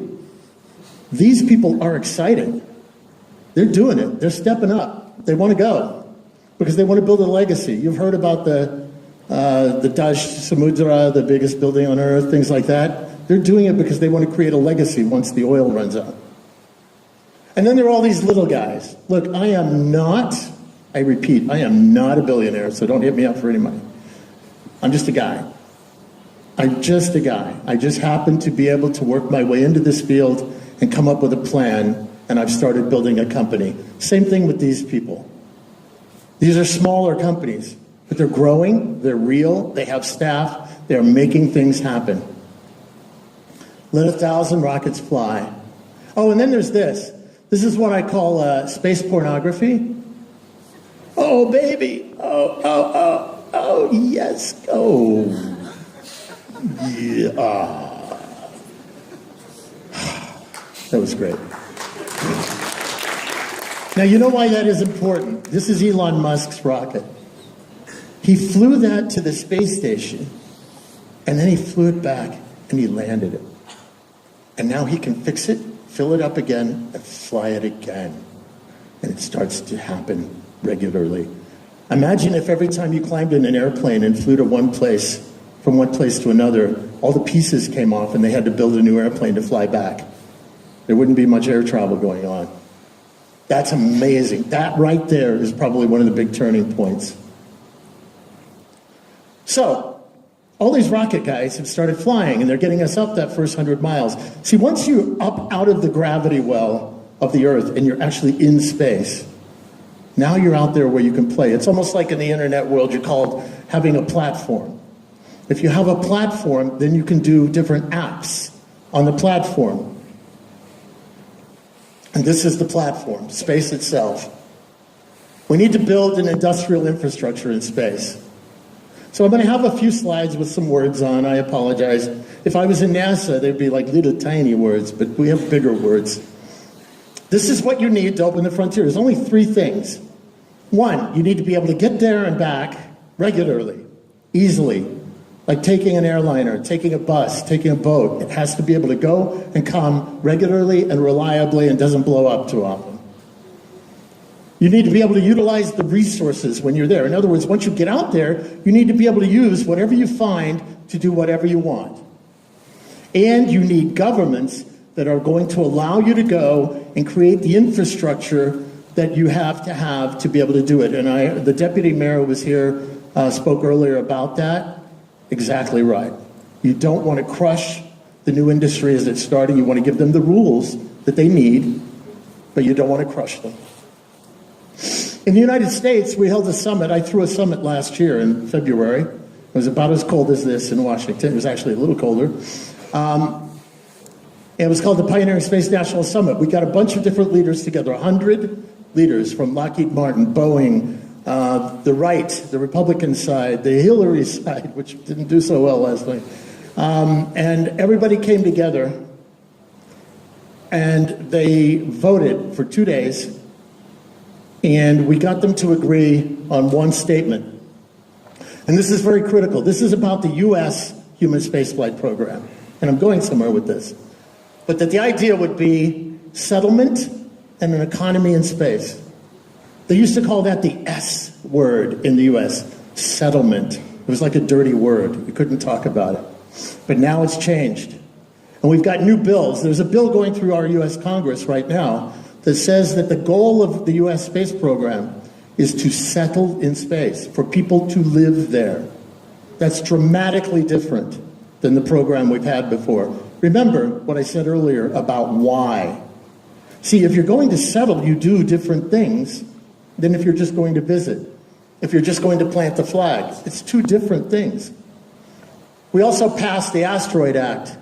These people are excited. They're doing it. They're stepping up. They want to go because they want to build a legacy. You've heard about the Daj Samudra, the biggest building on Earth, things like that. They're doing it because they want to create a legacy once the oil runs out. And then there are all these little guys. Look, I am not a billionaire, so don't hit me up for any money. I'm just a guy. I'm just a guy. I just happen to be able to work my way into this field and come up with a plan, and I've started building a company. Same thing with these people. These are smaller companies, but they're growing, they're real, they have staff, they're making things happen. Let 1,000 rockets fly. Oh, and then there's this. This is what I call space pornography. Oh, baby. Oh, yes. Oh. Yeah. That was great. Now, you know why that is important. This is Elon Musk's rocket. He flew that to the space station, and then he flew it back, and he landed it. And now he can fix it, fill it up again, and fly it again. And it starts to happen regularly. Imagine if every time you climbed in an airplane and flew to one place, from one place to another, all the pieces came off and they had to build a new airplane to fly back. There wouldn't be much air travel going on. That's amazing. That right there is probably one of the big turning points. So, all these rocket guys have started flying, and they're getting us up that first 100 miles. See, once you're up out of the gravity well of the Earth and you're actually in space, now you're out there where you can play. It's almost like in the internet world, you're called having a platform. If you have a platform, then you can do different apps on the platform. And this is the platform, space itself. We need to build an industrial infrastructure in space. So I'm going to have a few slides with some words on. I apologize. If I was in NASA, they'd be like little tiny words, but we have bigger words. This is what you need to open the frontier. There's only 3 things. 1, you need to be able to get there and back regularly, easily, like taking an airliner, taking a bus, taking a boat. It has to be able to go and come regularly and reliably and doesn't blow up too often. You need to be able to utilize the resources when you're there. In other words, once you get out there, you need to be able to use whatever you find to do whatever you want. And you need governments that are going to allow you to go and create the infrastructure that you have to be able to do it. And the deputy mayor who was here spoke earlier about that. Exactly right. You don't want to crush the new industry as it's starting. You want to give them the rules that they need, but you don't want to crush them. In the United States, we held a summit. I threw a summit last year in February. It was about as cold as this in Washington. It was actually a little colder. It was called the Pioneering Space National Summit. We got a bunch of different leaders together, 100 leaders from Lockheed Martin, Boeing, the right, the Republican side, the Hillary side, which didn't do so well last night. And everybody came together, and they voted for 2 days, and we got them to agree on one statement. And this is very critical. This is about the U.S. human spaceflight program. And I'm going somewhere with this. But that the idea would be settlement and an economy in space. They used to call that the S word in the U.S., settlement. It was like a dirty word. You couldn't talk about it. But now it's changed. And we've got new bills. There's a bill going through our U.S. Congress right now that says that the goal of the U.S. space program is to settle in space, for people to live there. That's dramatically different than the program we've had before. Remember what I said earlier about why. See, if you're going to settle, you do different things than if you're just going to visit. If you're just going to plant the flag. It's 2 different things. We also passed the Asteroid Act.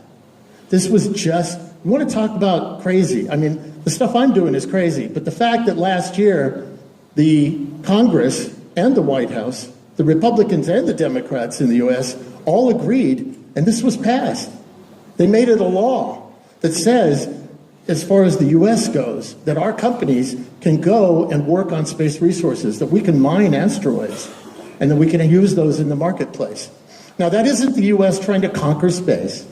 This was just, you want to talk about crazy. I mean, the stuff I'm doing is crazy, but the fact that last year the Congress and the White House, the Republicans and the Democrats in the U.S. all agreed, and this was passed. They made it a law that says, as far as the U.S. goes, that our companies can go and work on space resources, that we can mine asteroids, and that we can use those in the marketplace. Now, that isn't the U.S. trying to conquer space.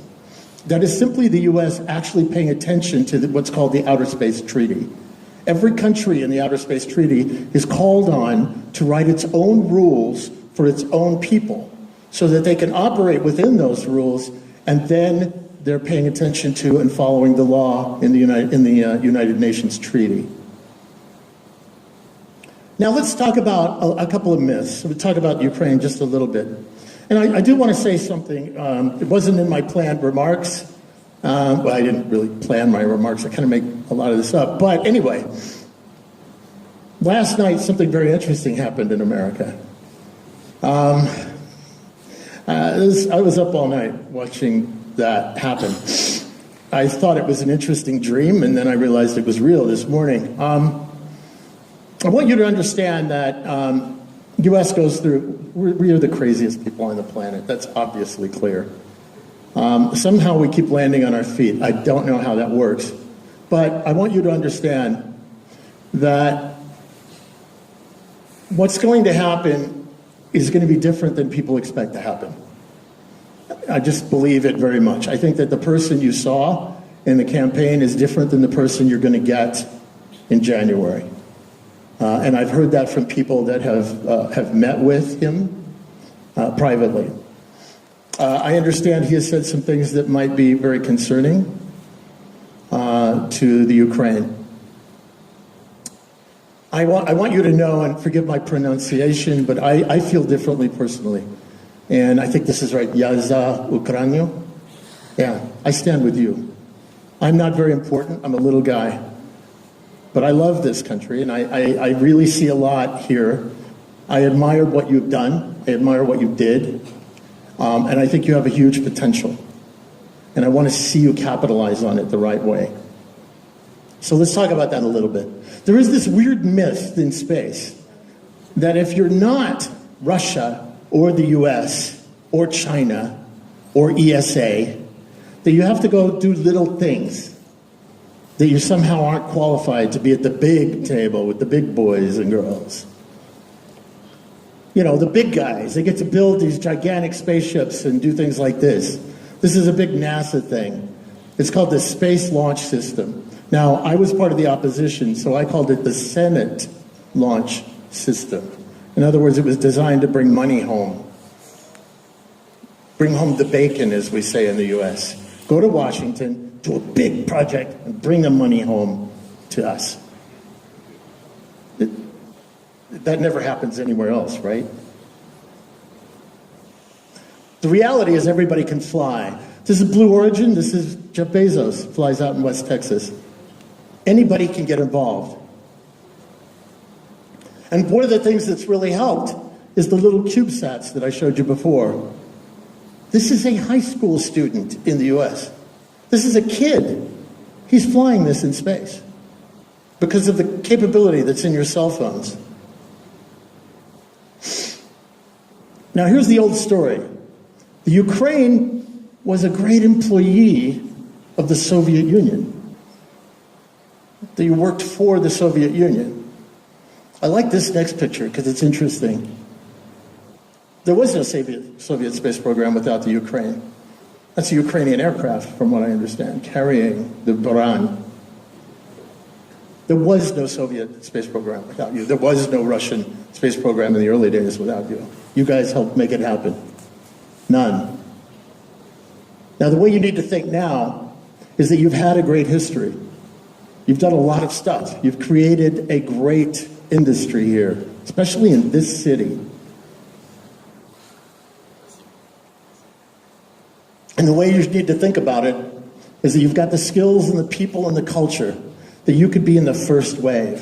That is simply the U.S. actually paying attention to what's called the Outer Space Treaty. Every country in the Outer Space Treaty is called on to write its own rules for its own people so that they can operate within those rules, and then they're paying attention to and following the law in the United Nations Treaty. Now let's talk about a couple of myths. We'll talk about Ukraine just a little bit. And I do want to say something. It wasn't in my planned remarks. Well, I didn't really plan my remarks. I kind of make a lot of this up. But anyway, last night something very interesting happened in America. I was up all night watching that happen. I thought it was an interesting dream, and then I realized it was real this morning. I want you to understand that U.S. goes through, we are the craziest people on the planet. That's obviously clear. Somehow we keep landing on our feet. I don't know how that works. But I want you to understand that what's going to happen is going to be different than people expect to happen. I just believe it very much. I think that the person you saw in the campaign is different than the person you're going to get in January. And I've heard that from people that have met with him privately. I understand he has said some things that might be very concerning to the Ukraine. I want you to know, and forgive my pronunciation, but I feel differently personally. And I think this is right. Ya za Ukrainu. Yeah, I stand with you. I'm not very important. I'm a little guy. But I love this country, and I really see a lot here. I admire what you've done. I admire what you did. And I think you have a huge potential. And I want to see you capitalize on it the right way. So let's talk about that a little bit. There is this weird myth in space that if you're not Russia or the US or China or ESA, that you have to go do little things, that you somehow aren't qualified to be at the big table with the big boys and girls. You know, the big guys, they get to build these gigantic spaceships and do things like this. This is a big NASA thing. It's called the Space Launch System. Now, I was part of the opposition, so I called it the Senate Launch System. In other words, it was designed to bring money home. Bring home the bacon, as we say in the US. Go to Washington, do a big project, and bring the money home to us. That never happens anywhere else, right? The reality is everybody can fly. This is Blue Origin. This is Jeff Bezos, flies out in West Texas. Anybody can get involved. And one of the things that's really helped is the little CubeSats that I showed you before. This is a high school student in the US. This is a kid. He's flying this in space because of the capability that's in your cell phones. Now, here's the old story. The Ukraine was a great employee of the Soviet Union. They worked for the Soviet Union. I like this next picture because it's interesting. There was no Soviet space program without the Ukraine. That's a Ukrainian aircraft, from what I understand, carrying the Buran. There was no Soviet space program without you. There was no Russian space program in the early days without you. You guys helped make it happen. None. Now, the way you need to think now is that you've had a great history. You've done a lot of stuff. You've created a great industry here, especially in this city. And the way you need to think about it is that you've got the skills and the people and the culture that you could be in the first wave.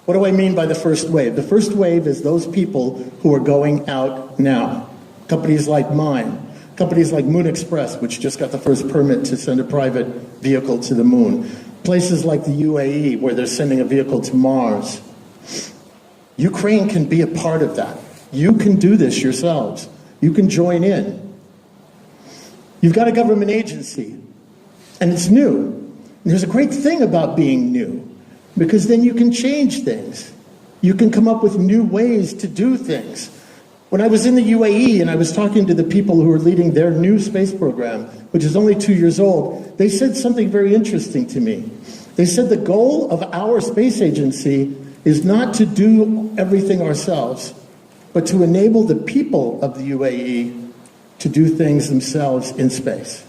What do I mean by the first wave? The first wave is those people who are going out now. Companies like mine, companies like Moon Express, which just got the first permit to send a private vehicle to the moon. Places like the UAE, where they're sending a vehicle to Mars. Ukraine can be a part of that. You can do this yourselves. You can join in. You've got a government agency, and it's new. And there's a great thing about being new, because then you can change things. You can come up with new ways to do things. When I was in the UAE and I was talking to the people who were leading their new space program, which is only 2 years old, they said something very interesting to me. They said the goal of our space agency is not to do everything ourselves, but to enable the people of the UAE to do things themselves in space.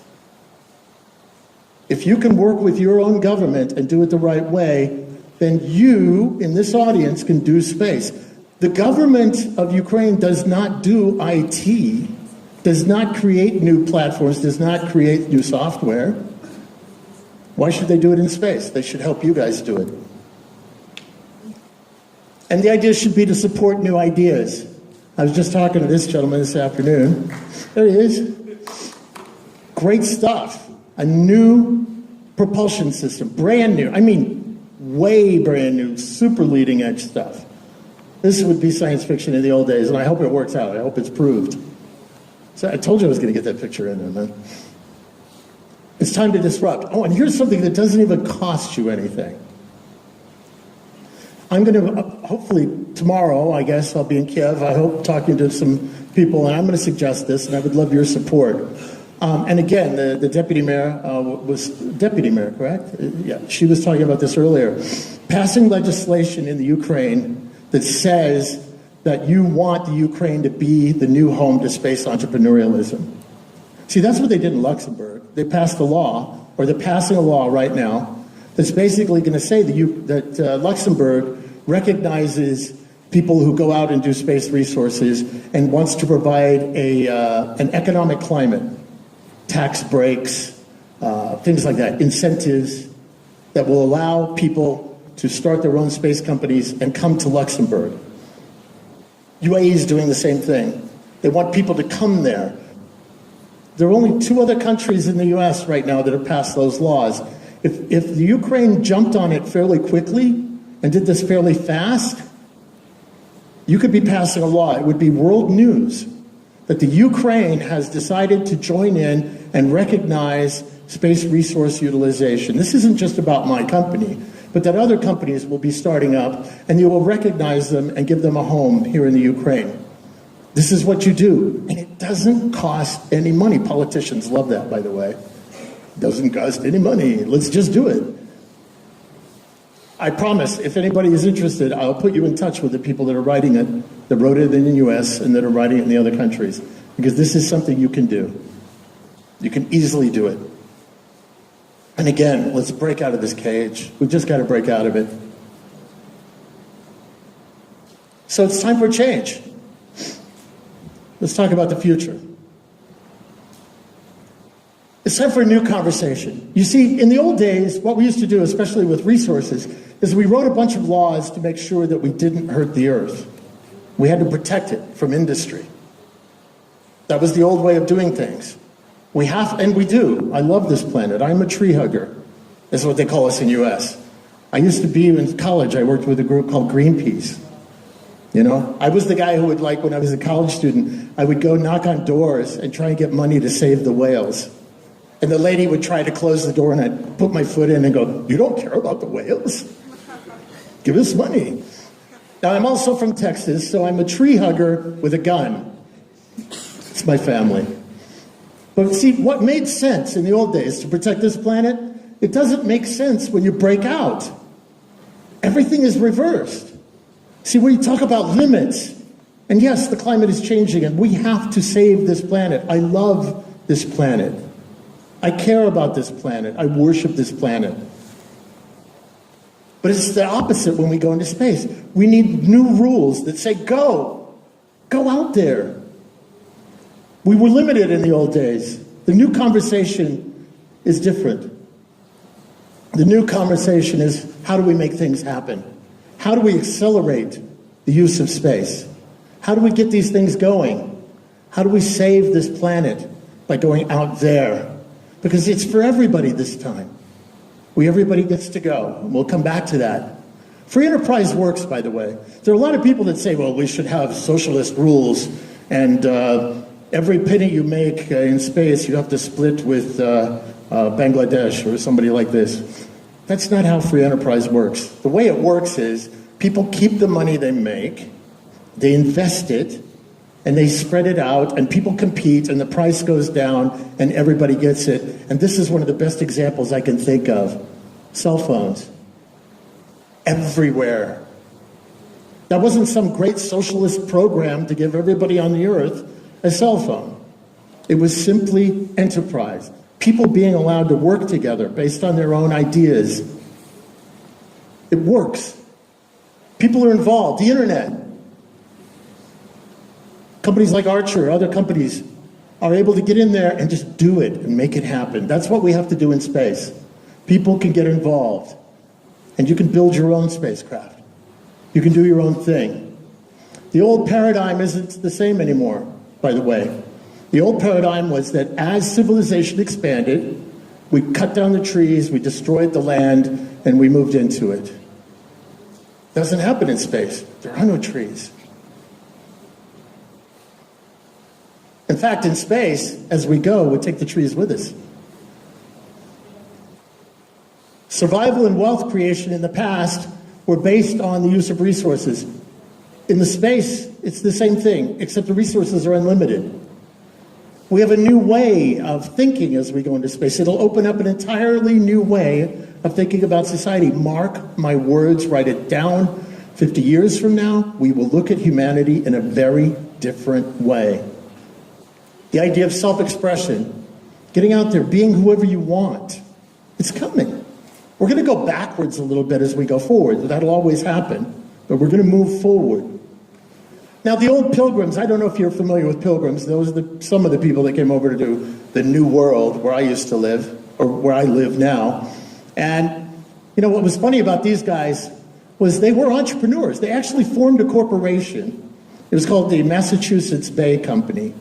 If you can work with your own government and do it the right way, then you, in this audience, can do space. The government of Ukraine does not do IT, does not create new platforms, does not create new software. Why should they do it in space? They should help you guys do it. And the idea should be to support new ideas. I was just talking to this gentleman this afternoon. There he is. Great stuff. A new propulsion system, brand new. I mean, way brand new, super leading edge stuff. This would be science fiction in the old days, and I hope it works out. I hope it's proved. So I told you I was going to get that picture in there, man. It's time to disrupt. Oh, and here's something that doesn't even cost you anything. I'm going to, hopefully tomorrow, I guess, I'll be in Kiev, I hope, talking to some people, and I'm going to suggest this, and I would love your support. And again, the deputy mayor was, deputy mayor, correct? Yeah, she was talking about this earlier. Passing legislation in the Ukraine that says that you want the Ukraine to be the new home to space entrepreneurialism. See, that's what they did in Luxembourg. They passed a law, or they're passing a law right now, that's basically going to say that Luxembourg recognizes people who go out and do space resources and wants to provide an economic climate, tax breaks, things like that, incentives that will allow people to start their own space companies and come to Luxembourg. UAE is doing the same thing. They want people to come there. There are only 2 other countries in the US right now that have passed those laws. If the Ukraine jumped on it fairly quickly and did this fairly fast, you could be passing a law. It would be world news that the Ukraine has decided to join in and recognize space resource utilization. This isn't just about my company, but that other companies will be starting up and you will recognize them and give them a home here in the Ukraine. This is what you do, and it doesn't cost any money. Politicians love that, by the way. It doesn't cost any money. Let's just do it. I promise, if anybody is interested, I'll put you in touch with the people that are writing it, that wrote it in the US and that are writing it in the other countries, because this is something you can do. You can easily do it. And again, let's break out of this cage. We've just got to break out of it. So it's time for change. Let's talk about the future. It's time for a new conversation. You see, in the old days, what we used to do, especially with resources, is we wrote a bunch of laws to make sure that we didn't hurt the earth. We had to protect it from industry. That was the old way of doing things. We have, and we do. I love this planet. I'm a tree hugger. That's what they call us in US. I used to be in college, I worked with a group called Greenpeace. You know, I was the guy who would, like, when I was a college student, I would go knock on doors and try and get money to save the whales. And the lady would try to close the door and I'd put my foot in and go, "You don't care about the whales? Give us money." Now, I'm also from Texas, so I'm a tree hugger with a gun. It's my family. But see, what made sense in the old days to protect this planet, it doesn't make sense when you break out. Everything is reversed. See, when you talk about limits, and yes, the climate is changing and we have to save this planet. I love this planet. I care about this planet. I worship this planet. But it's the opposite when we go into space. We need new rules that say, go out there. We were limited in the old days. The new conversation is different. The new conversation is, how do we make things happen? How do we accelerate the use of space? How do we get these things going? How do we save this planet by going out there? Because it's for everybody this time. Everybody gets to go. We'll come back to that. Free enterprise works, by the way. There are a lot of people that say, well, we should have socialist rules, and every penny you make in space, you have to split with Bangladesh or somebody like this. That's not how free enterprise works. The way it works is people keep the money they make, they invest it, and they spread it out, and people compete, and the price goes down, and everybody gets it. And this is one of the best examples I can think of. Cell phones. Everywhere. That wasn't some great socialist program to give everybody on the earth a cell phone. It was simply enterprise. People being allowed to work together based on their own ideas. It works. People are involved. The internet. Companies like Archer, other companies, are able to get in there and just do it and make it happen. That's what we have to do in space. People can get involved. And you can build your own spacecraft. You can do your own thing. The old paradigm isn't the same anymore, by the way. The old paradigm was that as civilization expanded, we cut down the trees, we destroyed the land, and we moved into it. Doesn't happen in space. There are no trees. In fact, in space, as we go, we take the trees with us. Survival and wealth creation in the past were based on the use of resources. In the space, it's the same thing, except the resources are unlimited. We have a new way of thinking as we go into space. It'll open up an entirely new way of thinking about society. Mark my words, write it down. 50 years from now, we will look at humanity in a very different way. The idea of self-expression, getting out there, being whoever you want, it's coming. We're going to go backwards a little bit as we go forward. That'll always happen, but we're going to move forward. Now, the old pilgrims, I don't know if you're familiar with pilgrims. Those are some of the people that came over to do the New World, where I used to live, or where I live now. And, you know, what was funny about these guys was they were entrepreneurs. They actually formed a corporation. It was called the Massachusetts Bay Company.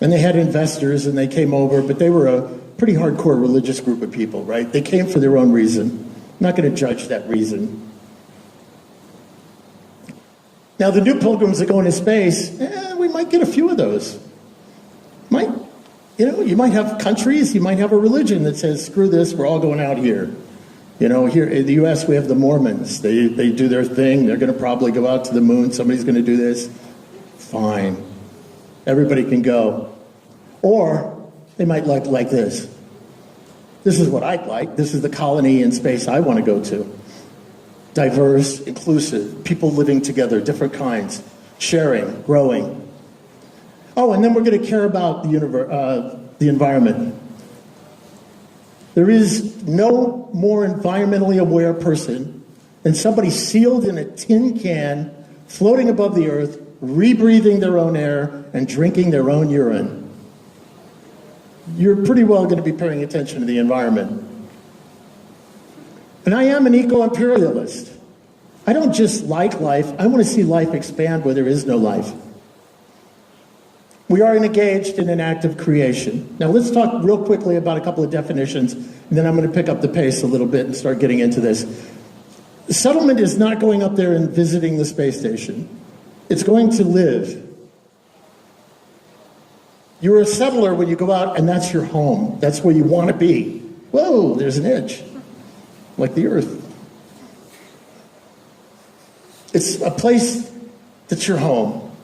And they had investors, and they came over, but they were a pretty hardcore religious group of people, right? They came for their own reason. I'm not going to judge that reason. Now, the new pilgrims that go into space, we might get a few of those. You might have countries, you might have a religion that says, screw this, we're all going out here. You know, here in the U.S., we have the Mormons. They do their thing. They're going to probably go out to the moon. Somebody's going to do this. Fine. Everybody can go. Or they might like this. This is what I'd like. This is the colony in space I want to go to. Diverse, inclusive, people living together, different kinds, sharing, growing. Oh, and then we're going to care about the environment. There is no more environmentally aware person than somebody sealed in a tin can, floating above the earth, rebreathing their own air, and drinking their own urine. You're pretty well going to be paying attention to the environment. And I am an eco-imperialist. I don't just like life, I want to see life expand where there is no life. We are engaged in an act of creation. Now let's talk real quickly about a couple of definitions, and then I'm going to pick up the pace a little bit and start getting into this. Settlement is not going up there and visiting the space station. It's going to live. You're a settler when you go out, and that's your home. That's where you want to be. Whoa, there's an edge. Like the Earth. It's a place that's your home.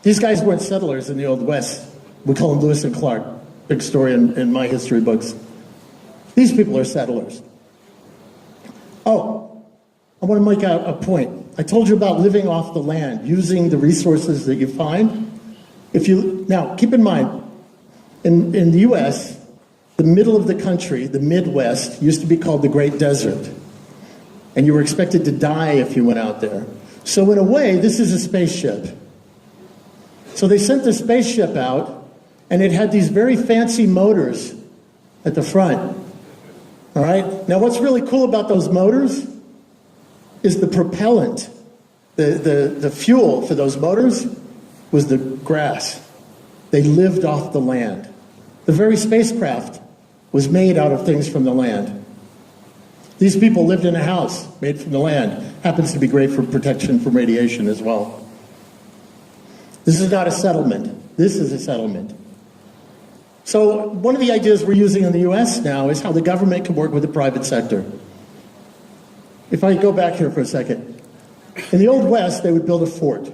These guys weren't settlers in the Old West. We call them Lewis and Clark. Big story in my history books. These people are settlers. Oh, I want to make a point. I told you about living off the land, using the resources that you find. Now, keep in mind, in the U.S., the middle of the country, the Midwest, used to be called the Great Desert. And you were expected to die if you went out there. So in a way, this is a spaceship. So they sent the spaceship out, and it had these very fancy motors at the front. All right? Now what's really cool about those motors is the propellant. The fuel for those motors was the grass. They lived off the land. The very spacecraft was made out of things from the land. These people lived in a house made from the land. Happens to be great for protection from radiation as well. This is not a settlement. This is a settlement. So one of the ideas we're using in the US now is how the government can work with the private sector. If I go back here for a second. In the Old West, they would build a fort.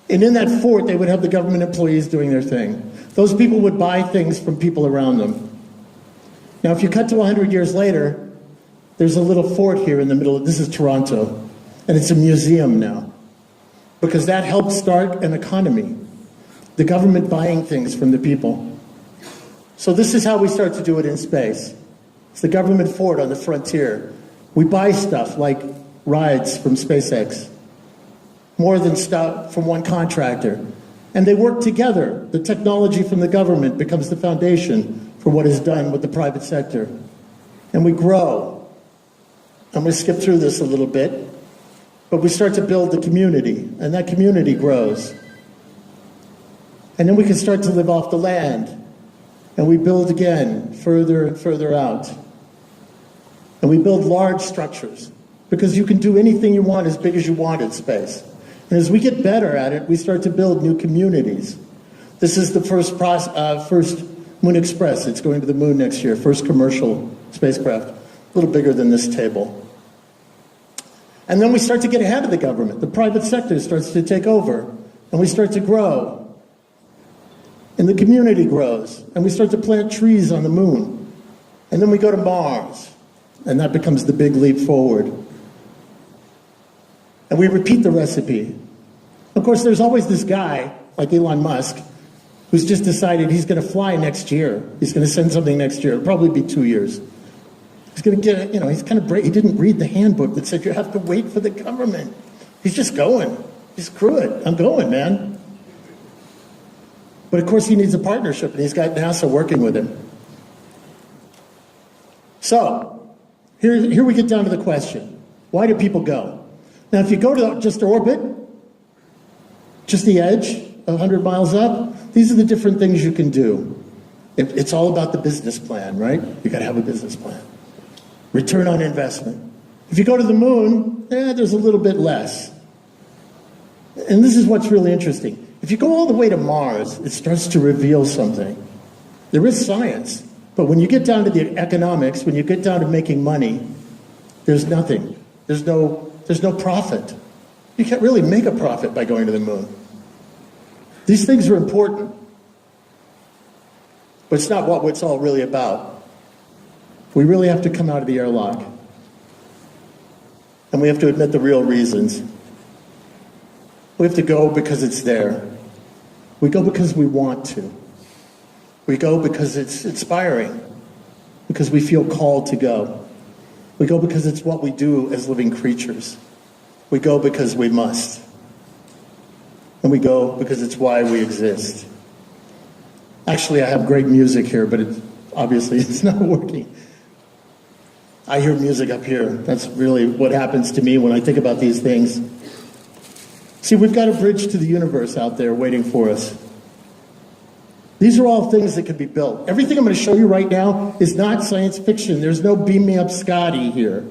And in that fort, they would have the government employees doing their thing. Those people would buy things from people around them. Now, if you cut to 100 years later, there's a little fort here in the middle. This is Toronto, and it's a museum now, because that helped start an economy, the government buying things from the people. So this is how we start to do it in space. It's the government fort on the frontier. We buy stuff like rides from SpaceX, more than stuff from one contractor. And they work together. The technology from the government becomes the foundation for what is done with the private sector. And we grow. I'm going to skip through this a little bit. But we start to build the community, and that community grows. And then we can start to live off the land. And we build again, further and further out. And we build large structures, because you can do anything you want as big as you want in space. And as we get better at it, we start to build new communities. This is the first Moon Express, it's going to the moon next year, first commercial spacecraft, a little bigger than this table. And then we start to get ahead of the government. The private sector starts to take over, and we start to grow. And the community grows, and we start to plant trees on the moon. And then we go to Mars, and that becomes the big leap forward. And we repeat the recipe. Of course, there's always this guy, like Elon Musk, who's just decided he's going to fly next year. He's going to send something next year. It'll probably be 2 years. He's going to get it, he's kind of brave. He didn't read the handbook that said you have to wait for the government. He's just going. Screw it. I'm going, man. But of course, he needs a partnership, and he's got NASA working with him. So, here we get down to the question. Why do people go? Now, if you go to just orbit, just the edge, 100 miles up, these are the different things you can do. It's all about the business plan, right? You got to have a business plan. Return on investment. If you go to the moon, there's a little bit less. And this is what's really interesting. If you go all the way to Mars, it starts to reveal something. There is science, but when you get down to the economics, when you get down to making money, there's nothing. There's no profit. You can't really make a profit by going to the moon. These things are important, but it's not what it's all really about. We really have to come out of the airlock, and we have to admit the real reasons. We have to go because it's there. We go because we want to. We go because it's inspiring, because we feel called to go. We go because it's what we do as living creatures. We go because we must. And we go because it's why we exist. Actually, I have great music here, but obviously it's not working. I hear music up here. That's really what happens to me when I think about these things. See, we've got a bridge to the universe out there waiting for us. These are all things that can be built. Everything I'm going to show you right now is not science fiction. There's no beam me up Scotty here.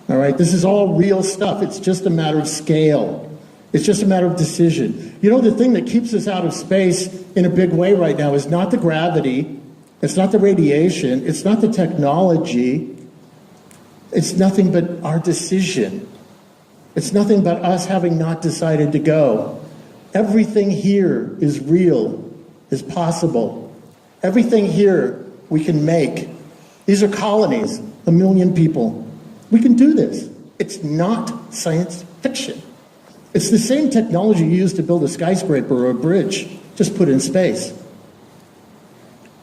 All right, this is all real stuff. It's just a matter of scale. It's just a matter of decision. You know, the thing that keeps us out of space in a big way right now is not the gravity. It's not the radiation. It's not the technology. It's nothing but our decision. It's nothing but us having not decided to go. Everything here is real, is possible. Everything here we can make. These are colonies, 1 million people. We can do this. It's not science fiction. It's the same technology you use to build a skyscraper or a bridge, just put in space.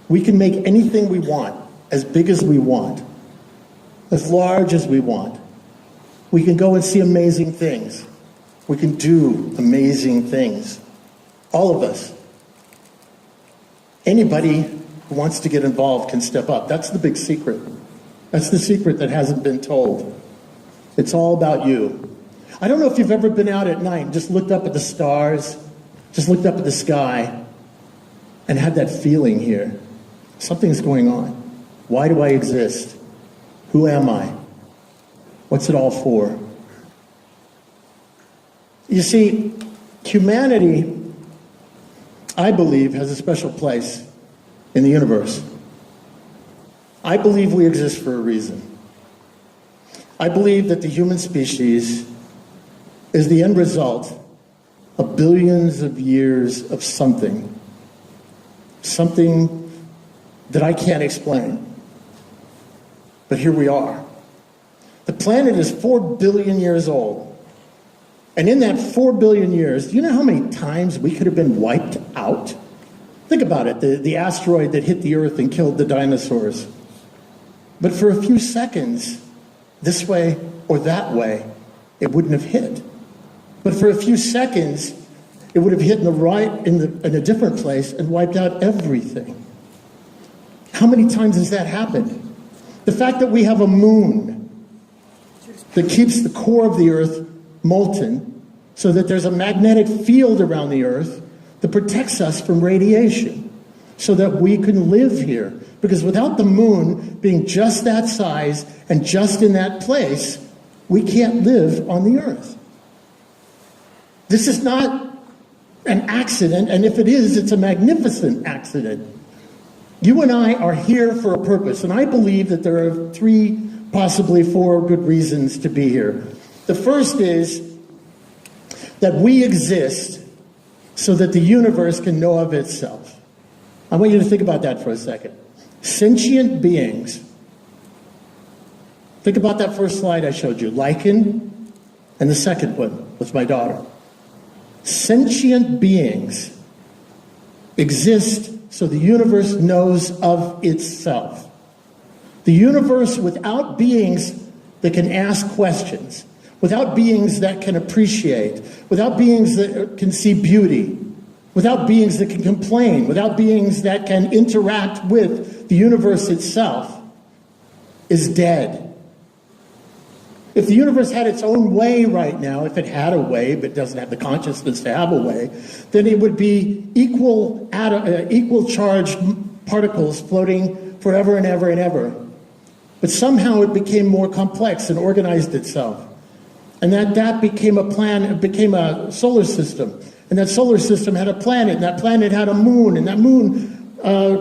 We can make anything we want, as big as we want, as large as we want. We can go and see amazing things. We can do amazing things. All of us. Anybody who wants to get involved can step up. That's the big secret. That's the secret that hasn't been told. It's all about you. I don't know if you've ever been out at night and just looked up at the stars, just looked up at the sky, and had that feeling here. Something's going on. Why do I exist? Who am I? What's it all for? You see, humanity, I believe, has a special place in the universe. I believe we exist for a reason. I believe that the human species is the end result of billions of years of something that I can't explain. But here we are. The planet is 4 billion years old. And in that 4 billion years, do you know how many times we could have been wiped out? Think about it, the asteroid that hit the Earth and killed the dinosaurs. But for a few seconds, this way or that way, it wouldn't have hit. But for a few seconds, it would have hit in a different place and wiped out everything. How many times has that happened? The fact that we have a moon that keeps the core of the Earth molten so that there's a magnetic field around the Earth that protects us from radiation so that we can live here. Because without the moon being just that size and just in that place, we can't live on the Earth. This is not an accident, and if it is, it's a magnificent accident. You and I are here for a purpose, and I believe that there are 3, possibly 4 good reasons to be here. The first is that we exist so that the universe can know of itself. I want you to think about that for a second. Sentient beings. Think about that first slide I showed you, lichen, and the second one was my daughter. Sentient beings exist so the universe knows of itself. The universe without beings that can ask questions, without beings that can appreciate, without beings that can see beauty, without beings that can complain, without beings that can interact with the universe itself, is dead. If the universe had its own way right now, if it had a way, but doesn't have the consciousness to have a way, then it would be equal charged particles floating forever and ever and ever. But somehow it became more complex and organized itself. And that became a planet, it became a solar system. And that solar system had a planet, and that planet had a moon, and that moon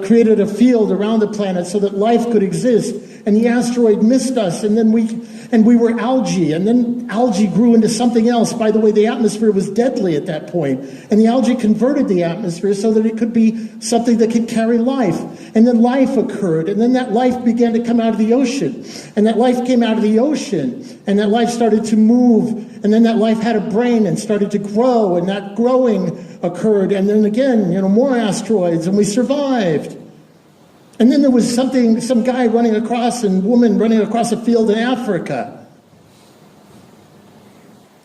created a field around the planet so that life could exist. And the asteroid missed us, and then we were algae, and then algae grew into something else. By the way, the atmosphere was deadly at that point, and the algae converted the atmosphere so that it could be something that could carry life. And then life occurred, and then that life began to come out of the ocean, and that life came out of the ocean, and that life started to move, and then that life had a brain and started to grow, and that growing occurred, and then again, more asteroids, and we survived. And then there was some guy running across and woman running across a field in Africa.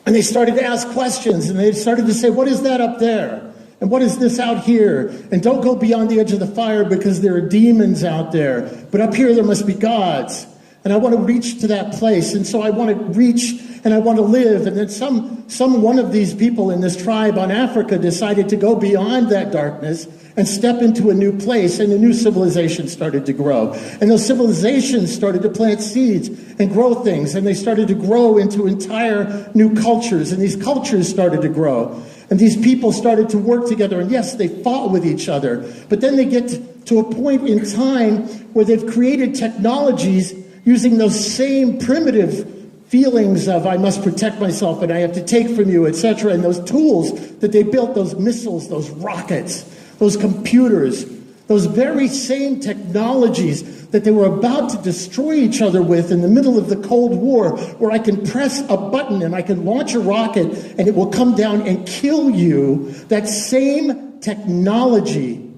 And they started to ask questions, and they started to say, what is that up there? And what is this out here? And don't go beyond the edge of the fire because there are demons out there. But up here there must be gods. And I want to reach to that place. And so I want to reach and I want to live. And then one of these people in this tribe on Africa decided to go beyond that darkness and step into a new place, and a new civilization started to grow. And those civilizations started to plant seeds and grow things, and they started to grow into entire new cultures, and these cultures started to grow. And these people started to work together, and yes, they fought with each other, but then they get to a point in time where they've created technologies using those same primitive feelings of I must protect myself and I have to take from you, etc., and those tools that they built, those missiles, those rockets, those computers, those very same technologies that they were about to destroy each other with in the middle of the Cold War, where I can press a button and I can launch a rocket and it will come down and kill you. That same technology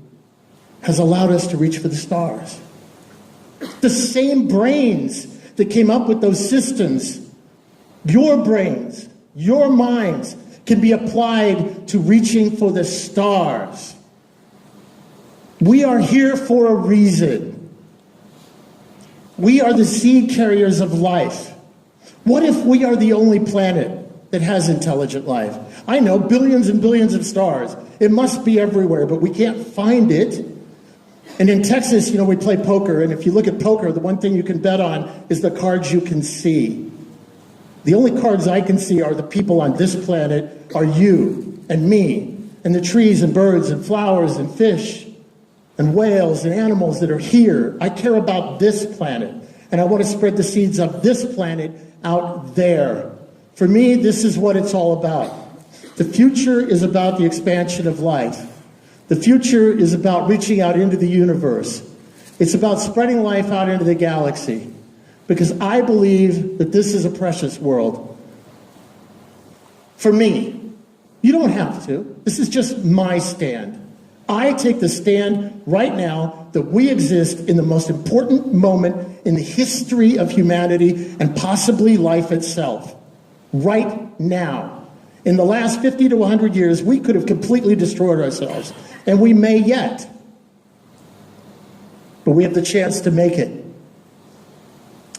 has allowed us to reach for the stars. The same brains that came up with those systems, your brains, your minds, can be applied to reaching for the stars. We are here for a reason. We are the seed carriers of life. What if we are the only planet that has intelligent life? I know billions and billions of stars. It must be everywhere, but we can't find it. And in Texas, we play poker, and if you look at poker, the one thing you can bet on is the cards you can see. The only cards I can see are the people on this planet, are you and me, and the trees and birds and flowers and fish and whales and animals that are here. I care about this planet, and I want to spread the seeds of this planet out there. For me, this is what it's all about. The future is about the expansion of life. The future is about reaching out into the universe. It's about spreading life out into the galaxy, because I believe that this is a precious world. For me, you don't have to. This is just my stand. I take the stand right now that we exist in the most important moment in the history of humanity and possibly life itself. Right now. In the last 50 to 100 years, we could have completely destroyed ourselves, and we may yet. But we have the chance to make it.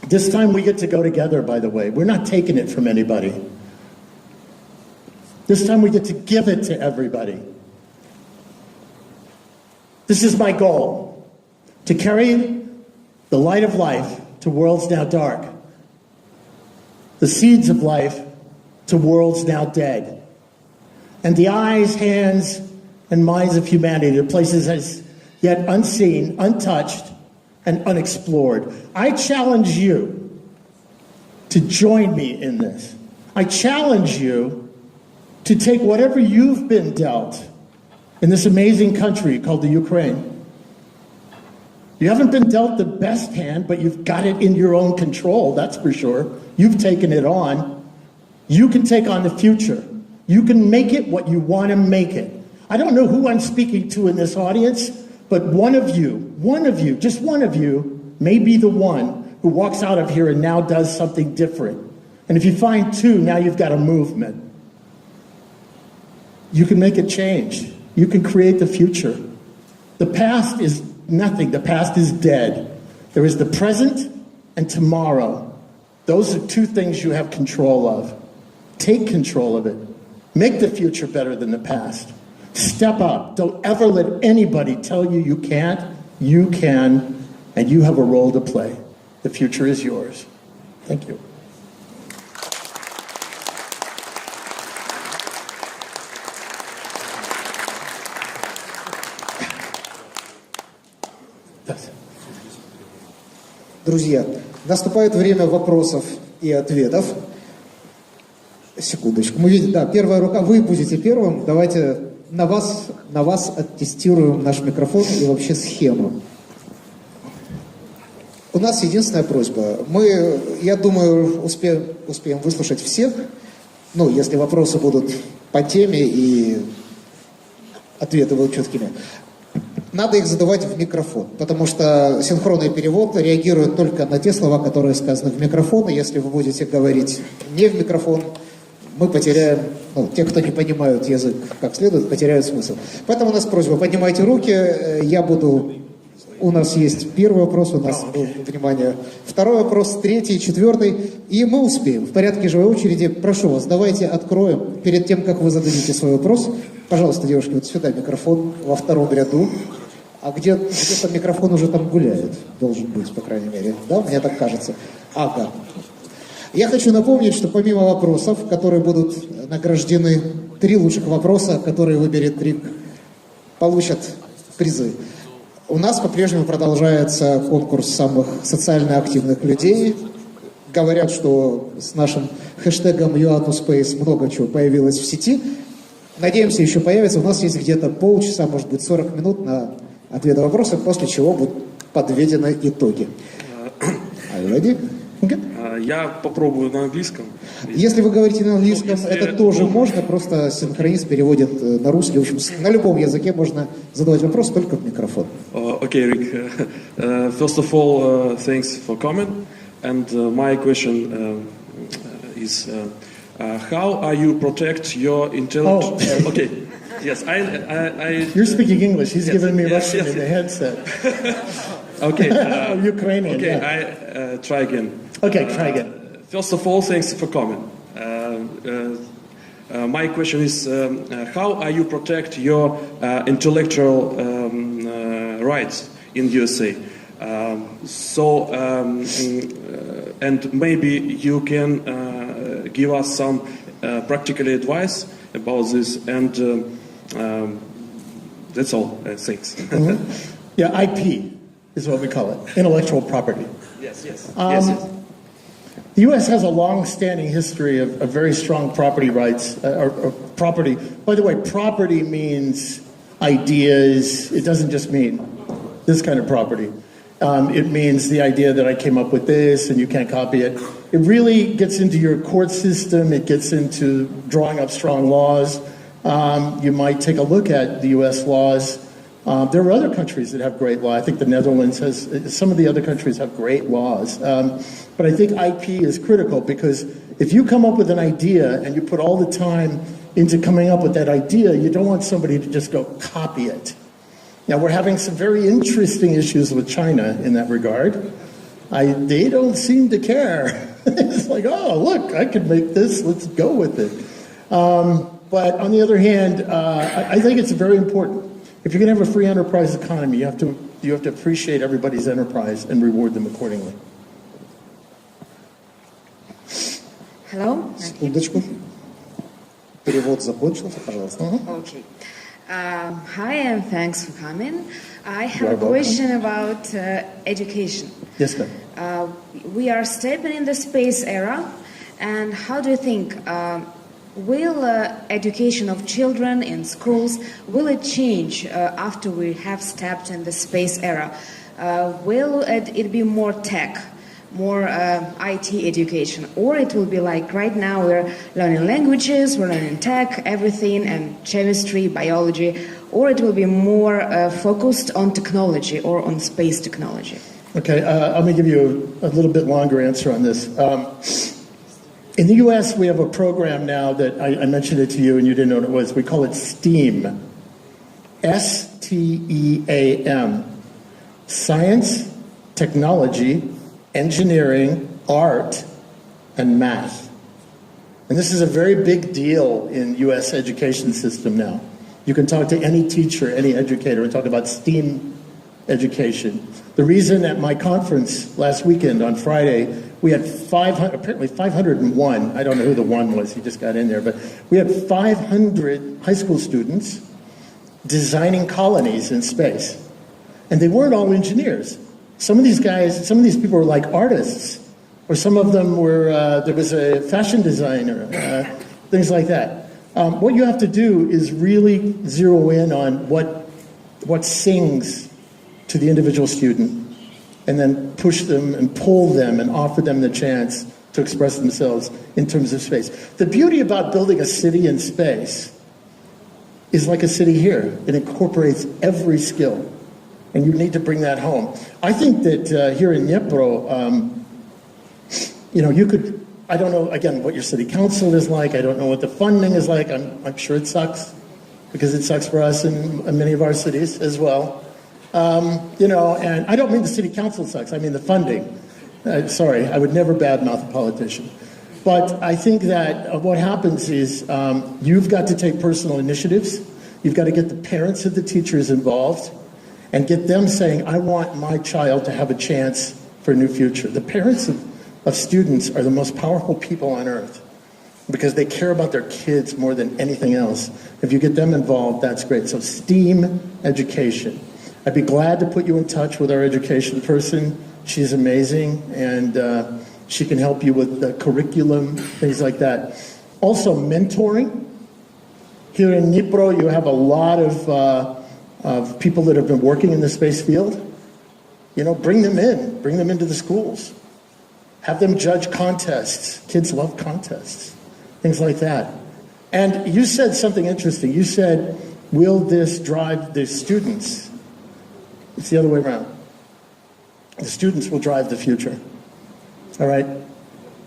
This time we get to go together, by the way. We're not taking it from anybody. This time we get to give it to everybody. This is my goal, to carry the light of life to worlds now dark, the seeds of life to worlds now dead, and the eyes, hands, and minds of humanity to places as yet unseen, untouched, and unexplored. I challenge you to join me in this. I challenge you to take whatever you've been dealt in this amazing country called the Ukraine. You haven't been dealt the best hand, but you've got it in your own control, that's for sure. You've taken it on. You can take on the future. You can make it what you want to make it. I don't know who I'm speaking to in this audience, but one of you, just one of you, may be the one who walks out of here and now does something different. And if you find two, now you've got a movement. You can make a change. You can create the future. The past is nothing. The past is dead. There is the present and tomorrow. Those are two things you have control of. Take control of it. Make the future better than the past. Step up. Don't ever let anybody tell you you can't. You can, and you have a role to play. The future is yours. Thank you. Друзья, наступает время вопросов и ответов. Секундочку. Мы видим, да, первая рука, вы будете первым. Давайте на вас оттестируем наш микрофон и вообще схему. У нас единственная просьба. Мы, я думаю, успеем выслушать всех. Ну, если вопросы будут по теме и ответы будут четкими. Надо их задавать в микрофон, потому что синхронный перевод реагирует только на те слова, которые сказаны в микрофон. И если вы будете говорить не в микрофон, мы потеряем, ну, те, кто не понимают язык как следует, потеряют смысл. Поэтому у нас просьба, поднимайте руки, у нас есть первый вопрос, у нас, внимание, второй вопрос, третий, четвертый, и мы успеем. В порядке живой очереди, прошу вас, давайте откроем, перед тем, как вы зададите свой вопрос, пожалуйста, девушки, вот сюда микрофон, во втором ряду. А где-то микрофон уже там гуляет, должен быть, по крайней мере, да, мне так кажется. Ага. Я хочу напомнить, что помимо вопросов, которые будут награждены, 3 лучших вопроса, которые выберет Рик, получат призы. У нас по-прежнему продолжается конкурс самых социально активных людей. Говорят, что с нашим хэштегом UA2Space много чего появилось в сети. Надеемся, еще появится. У нас есть где-то полчаса, может быть, 40 минут на ответ на вопросы, после чего будут подведены итоги. Are you ready? Я попробую на английском. Если вы говорите на английском, это тоже можно, просто синхронист переводит на русский. В общем, на любом языке можно задавать вопрос, только в микрофон. Okay, Rick. First of all, thanks for coming. And my question is, how are you protect your intelligence? Oh. Okay. Yes, I. You're speaking English. He's yes, giving me yes, Russian yes, in the headset. Okay. Ukrainian. Okay, yeah. I try again. Okay, try again. First of all, thanks for coming. My question is, how are you protect your intellectual rights in USA? And maybe you can give us some practical advice about this, and that's all. Thanks. Mm-hmm. Yeah, IP is what we call it, intellectual property. Yes, yes. The U.S. has a long-standing history of very strong property rights, or property. By the way, property means ideas. It doesn't just mean this kind of property. It means the idea that I came up with this and you can't copy it. It really gets into your court system. It gets into drawing up strong laws. You might take a look at the U.S. laws. There are other countries that have great law. I think the Netherlands has, some of the other countries have great laws. But I think IP is critical because if you come up with an idea and you put all the time into coming up with that idea, you don't want somebody to just go copy it. Now, we're having some very interesting issues with China in that regard. They don't seem to care. It's like, oh, look, I could make this, let's go with it. But on the other hand, I think it's very important. If you're going to have a free enterprise economy, you have to appreciate everybody's enterprise and reward them accordingly. Hello? Секундочку. Перевод закончился, пожалуйста. Okay. Hi, and thanks for coming. I have a question about education. Yes, ma'am. We are stepping in the space era, and how do you think will education of children in schools, will it change after we have stepped in the space era? Will it be more tech, more IT education, or it will be like right now we're learning languages, we're learning tech, everything, and chemistry, biology, or it will be more focused on technology or on space technology? Okay, I'm going to give you a little bit longer answer on this. In the U.S., we have a program now that I mentioned it to you and you didn't know what it was. We call it STEAM. S-T-E-A-M. Science, technology, engineering, art, and math. And this is a very big deal in U.S. education system now. You can talk to any teacher, any educator, and talk about STEAM education. The reason at my conference last weekend on Friday, we had apparently 501, I don't know who the one was, he just got in there, but we had 500 high school students designing colonies in space. And they weren't all engineers. Some of these guys, some of these people were like artists, or some of them were, there was a fashion designer, things like that. What you have to do is really zero in on what sings to the individual student, and then push them and pull them and offer them the chance to express themselves in terms of space. The beauty about building a city in space is like a city here. It incorporates every skill, and you need to bring that home. I think that here in Dnipro, you could, I don't know, again, what your city council is like. I don't know what the funding is like. I'm sure it sucks, because it sucks for us in many of our cities as well. And I don't mean the city council sucks, I mean the funding. Sorry, I would never badmouth a politician. But I think that what happens is you've got to take personal initiatives. You've got to get the parents of the teachers involved and get them saying, I want my child to have a chance for a new future. The parents of students are the most powerful people on earth because they care about their kids more than anything else. If you get them involved, that's great. So STEAM education. I'd be glad to put you in touch with our education person. She's amazing, and she can help you with the curriculum, things like that. Also, mentoring. Here in Dnipro, you have a lot of people that have been working in the space field. Bring them into the schools. Have them judge contests. Kids love contests, things like that. And you said something interesting. You said, will this drive the students? It's the other way around. The students will drive the future. All right?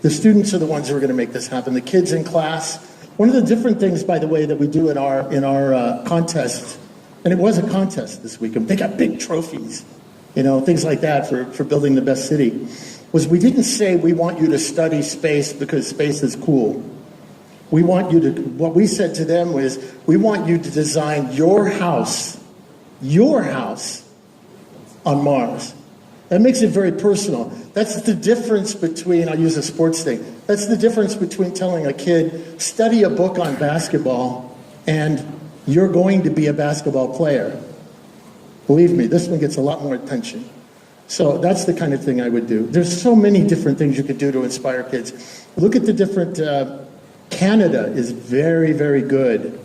The students are the ones who are going to make this happen. The kids in class. One of the different things, by the way, that we do in our contest, and it was a contest this week, they got big trophies, things like that for building the best city, was we didn't say we want you to study space because space is cool. What we said to them was, we want you to design your house on Mars. That makes it very personal. That's the difference between, I'll use a sports thing, that's the difference between telling a kid, study a book on basketball, and you're going to be a basketball player. Believe me, this one gets a lot more attention. So that's the kind of thing I would do. There's so many different things you could do to inspire kids. Look at the different, Canada is very, very good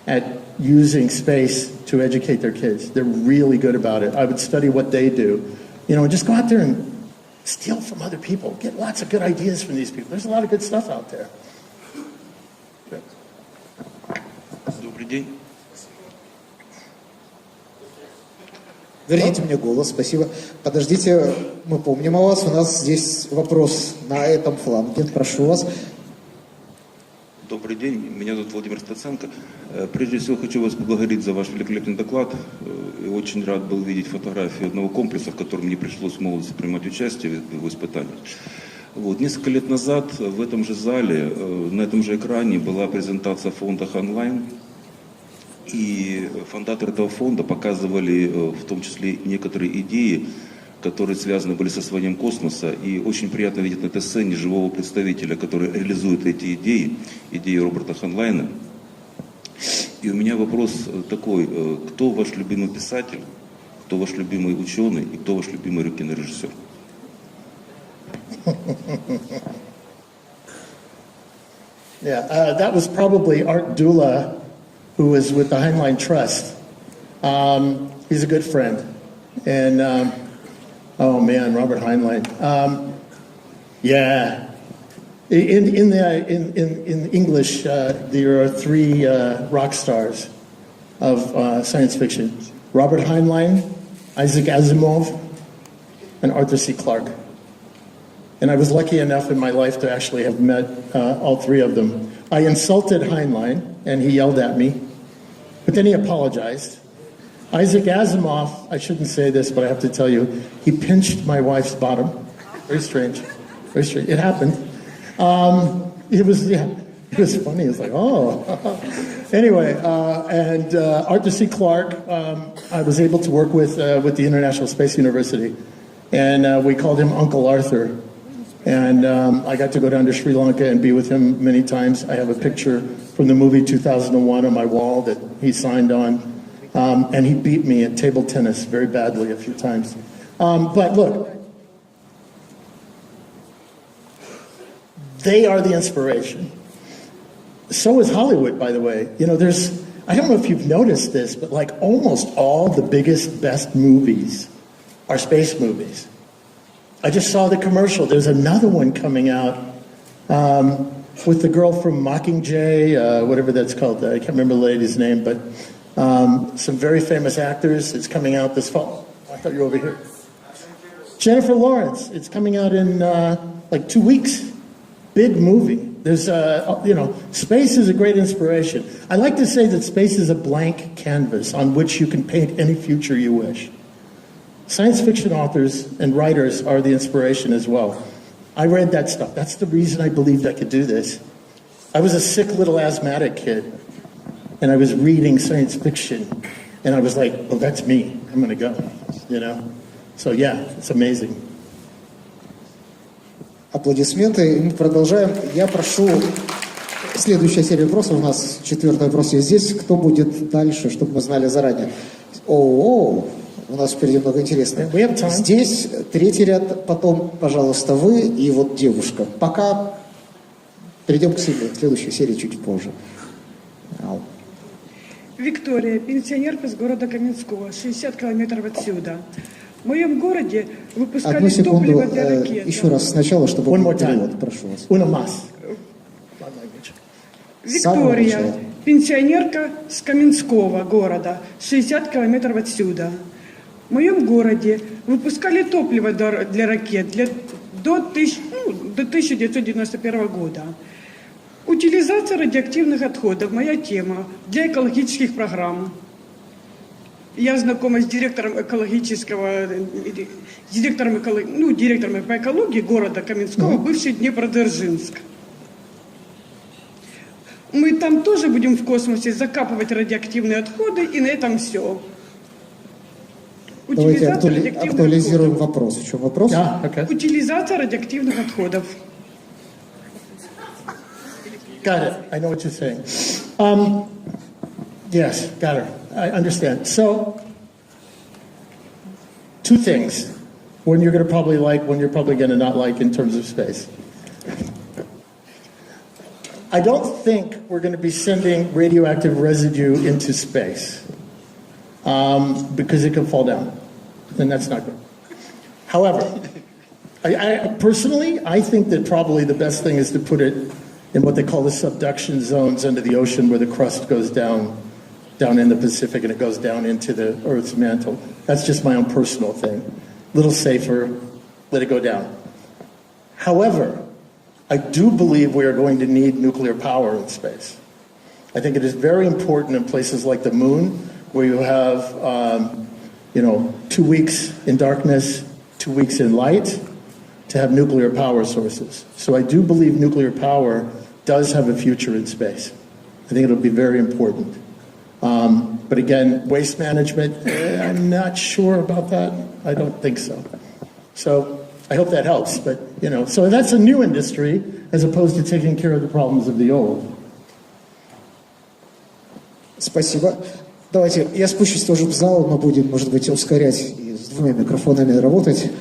at using space to educate their kids. They're really good about it. I would study what they do. Just go out there and steal from other people. Get lots of good ideas from these people. There's a lot of good stuff out there. Добрый день. Верните мне голос, спасибо. Подождите, мы помним о вас. У нас здесь вопрос на этом фланге. Прошу вас. Добрый день, меня зовут Владимир Стаценко. Прежде всего хочу вас поблагодарить за ваш великолепный доклад. И очень рад был видеть фотографию одного комплекса, в котором мне пришлось в молодости принимать участие в его испытаниях. Несколько лет назад в этом же зале, на этом же экране была презентация фонда «Онлайн». И фондаторы этого фонда показывали в том числе некоторые идеи, которые связаны были с освоением космоса. И очень приятно видеть на этой сцене живого представителя, который реализует эти идеи Роберта Ханлайна. И у меня вопрос такой, кто ваш любимый писатель, кто ваш любимый ученый и кто ваш любимый кинорежиссер? Yeah, that was probably Art Dula, who was with the Heinlein Trust. He's a good friend. And, oh man, Robert Heinlein. Yeah. In English, there are three rock stars of science fiction. Robert Heinlein, Isaac Asimov, and Arthur C. Clarke. And I was lucky enough in my life to actually have met all three of them. I insulted Heinlein, and he yelled at me, but then he apologized. Isaac Asimov, I shouldn't say this, but I have to tell you, he pinched my wife's bottom. Very strange. Very strange. It happened. It was funny. It was like, oh. Anyway, and Arthur C. Clarke, I was able to work with the International Space University, and we called him Uncle Arthur. And I got to go down to Sri Lanka and be with him many times. I have a picture from the movie 2001 on my wall that he signed on. And he beat me at table tennis very badly a few times. But look, they are the inspiration. So is Hollywood, by the way. You know, I don't know if you've noticed this, but like almost all the biggest, best movies are space movies. I just saw the commercial. There's another one coming out with the girl from Mockingjay, whatever that's called. I can't remember the lady's name, but some very famous actors. It's coming out this fall. I thought you were over here. Jennifer Lawrence. It's coming out in like 2 weeks. Big movie. There's, space is a great inspiration. I like to say that space is a blank canvas on which you can paint any future you wish. Science fiction authors and writers are the inspiration as well. I read that stuff. That's the reason I believed I could do this. I was a sick little asthmatic kid, and I was reading science fiction, and I was like, oh, that's me. I'm going to go, you know? So, yeah, it's amazing. Аплодисменты. И мы продолжаем. Я прошу, следующая серия вопросов у нас, 4-й вопрос есть здесь. Кто будет дальше, чтобы мы знали заранее? У нас впереди много интересного. Здесь 3-й ряд, потом, пожалуйста, вы и вот девушка. Пока перейдем к следующей серии чуть позже. Виктория, пенсионерка с города Каменского, 60 километров отсюда. В моем городе выпускали топливо для ракет. Еще раз сначала, чтобы был перевод, прошу вас. Виктория, пенсионерка с Каменского города, 60 километров отсюда. В моем городе выпускали топливо для ракет до 1991 года. Утилизация радиоактивных отходов – моя тема для экологических программ. Я знакома с директором директором по экологии города Каменского, бывший Днепродзержинск. Мы там тоже будем в космосе закапывать радиоактивные отходы, и на этом все. Давайте актуализируем вопрос. В чем вопрос? Утилизация радиоактивных отходов. Got it. I know what you're saying. Yes, got it. I understand. So, 2 things. One you're going to probably like, one you're probably going to not like in terms of space. I don't think we're going to be sending radioactive residue into space because it can fall down, and that's not good. However, I personally think that probably the best thing is to put it in what they call the subduction zones under the ocean, where the crust goes down in the Pacific and it goes down into the Earth's mantle. That's just my own personal thing. A little safer, let it go down. However, I do believe we are going to need nuclear power in space. I think it is very important in places like the moon, where you have, 2 weeks in darkness, 2 weeks in light, to have nuclear power sources. So I do believe nuclear power does have a future in space. I think it'll be very important. But again, waste management, I'm not sure about that. I don't think so. So I hope that helps. But, so that's a new industry as opposed to taking care of the problems of the old. Спасибо. Давайте, я спущусь тоже в зал, мы будем, может быть, ускорять и с двумя микрофонами работать.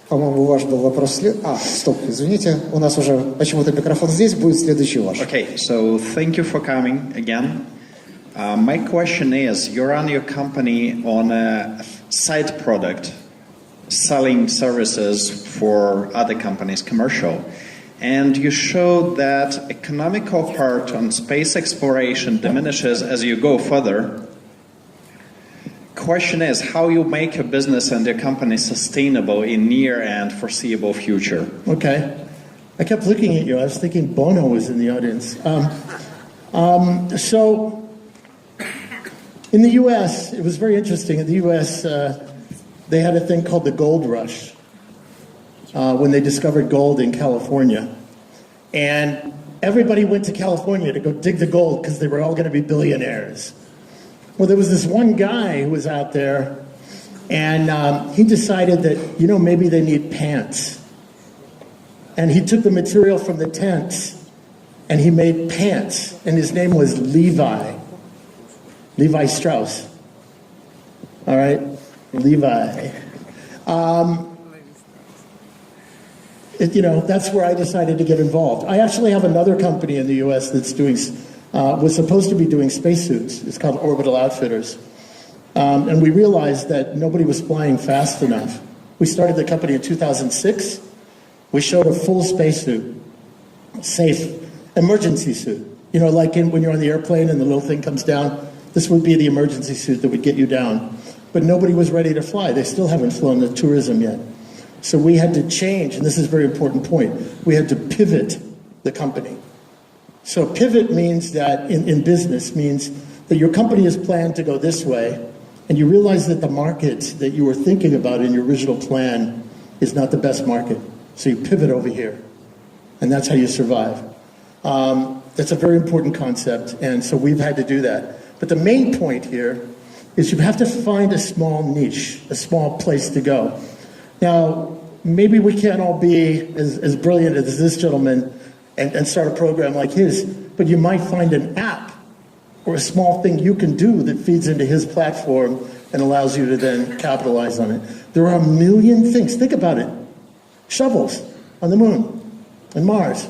По-моему, ваш был вопрос стоп, извините, у нас уже почему-то микрофон здесь, будет следующий ваш. Okay, so thank you for coming again. My question is, you run your company on a side product, selling services for other companies, commercial. And you showed that economical part on space exploration diminishes as you go further. Question is how you make your business and your company sustainable in near and foreseeable future. Okay. I kept looking at you. I was thinking Bono was in the audience. So in the U.S., it was very interesting. In the U.S., they had a thing called the gold rush when they discovered gold in California. And everybody went to California to go dig the gold because they were all going to be billionaires. Well, there was this one guy who was out there, and he decided that, maybe they need pants. And he took the material from the tents, and he made pants. And his name was Levi Strauss. All right? Levi. That's where I decided to get involved. I actually have another company in the U.S. that's was supposed to be doing spacesuits. It's called Orbital Outfitters. And we realized that nobody was flying fast enough. We started the company in 2006. We showed a full spacesuit, safe, emergency suit. Like when you're on the airplane and the little thing comes down, this would be the emergency suit that would get you down. But nobody was ready to fly. They still haven't flown the tourism yet. So we had to change, and this is a very important point, we had to pivot the company. So pivot means that, in business, means that your company is planned to go this way, and you realize that the market that you were thinking about in your original plan is not the best market. So you pivot over here, and that's how you survive. That's a very important concept, and so we've had to do that. But the main point here is you have to find a small niche, a small place to go. Now, maybe we can't all be as brilliant as this gentleman and start a program like his, but you might find an app or a small thing you can do that feeds into his platform and allows you to then capitalize on it. There are a million things. Think about it. Shovels on the moon and Mars.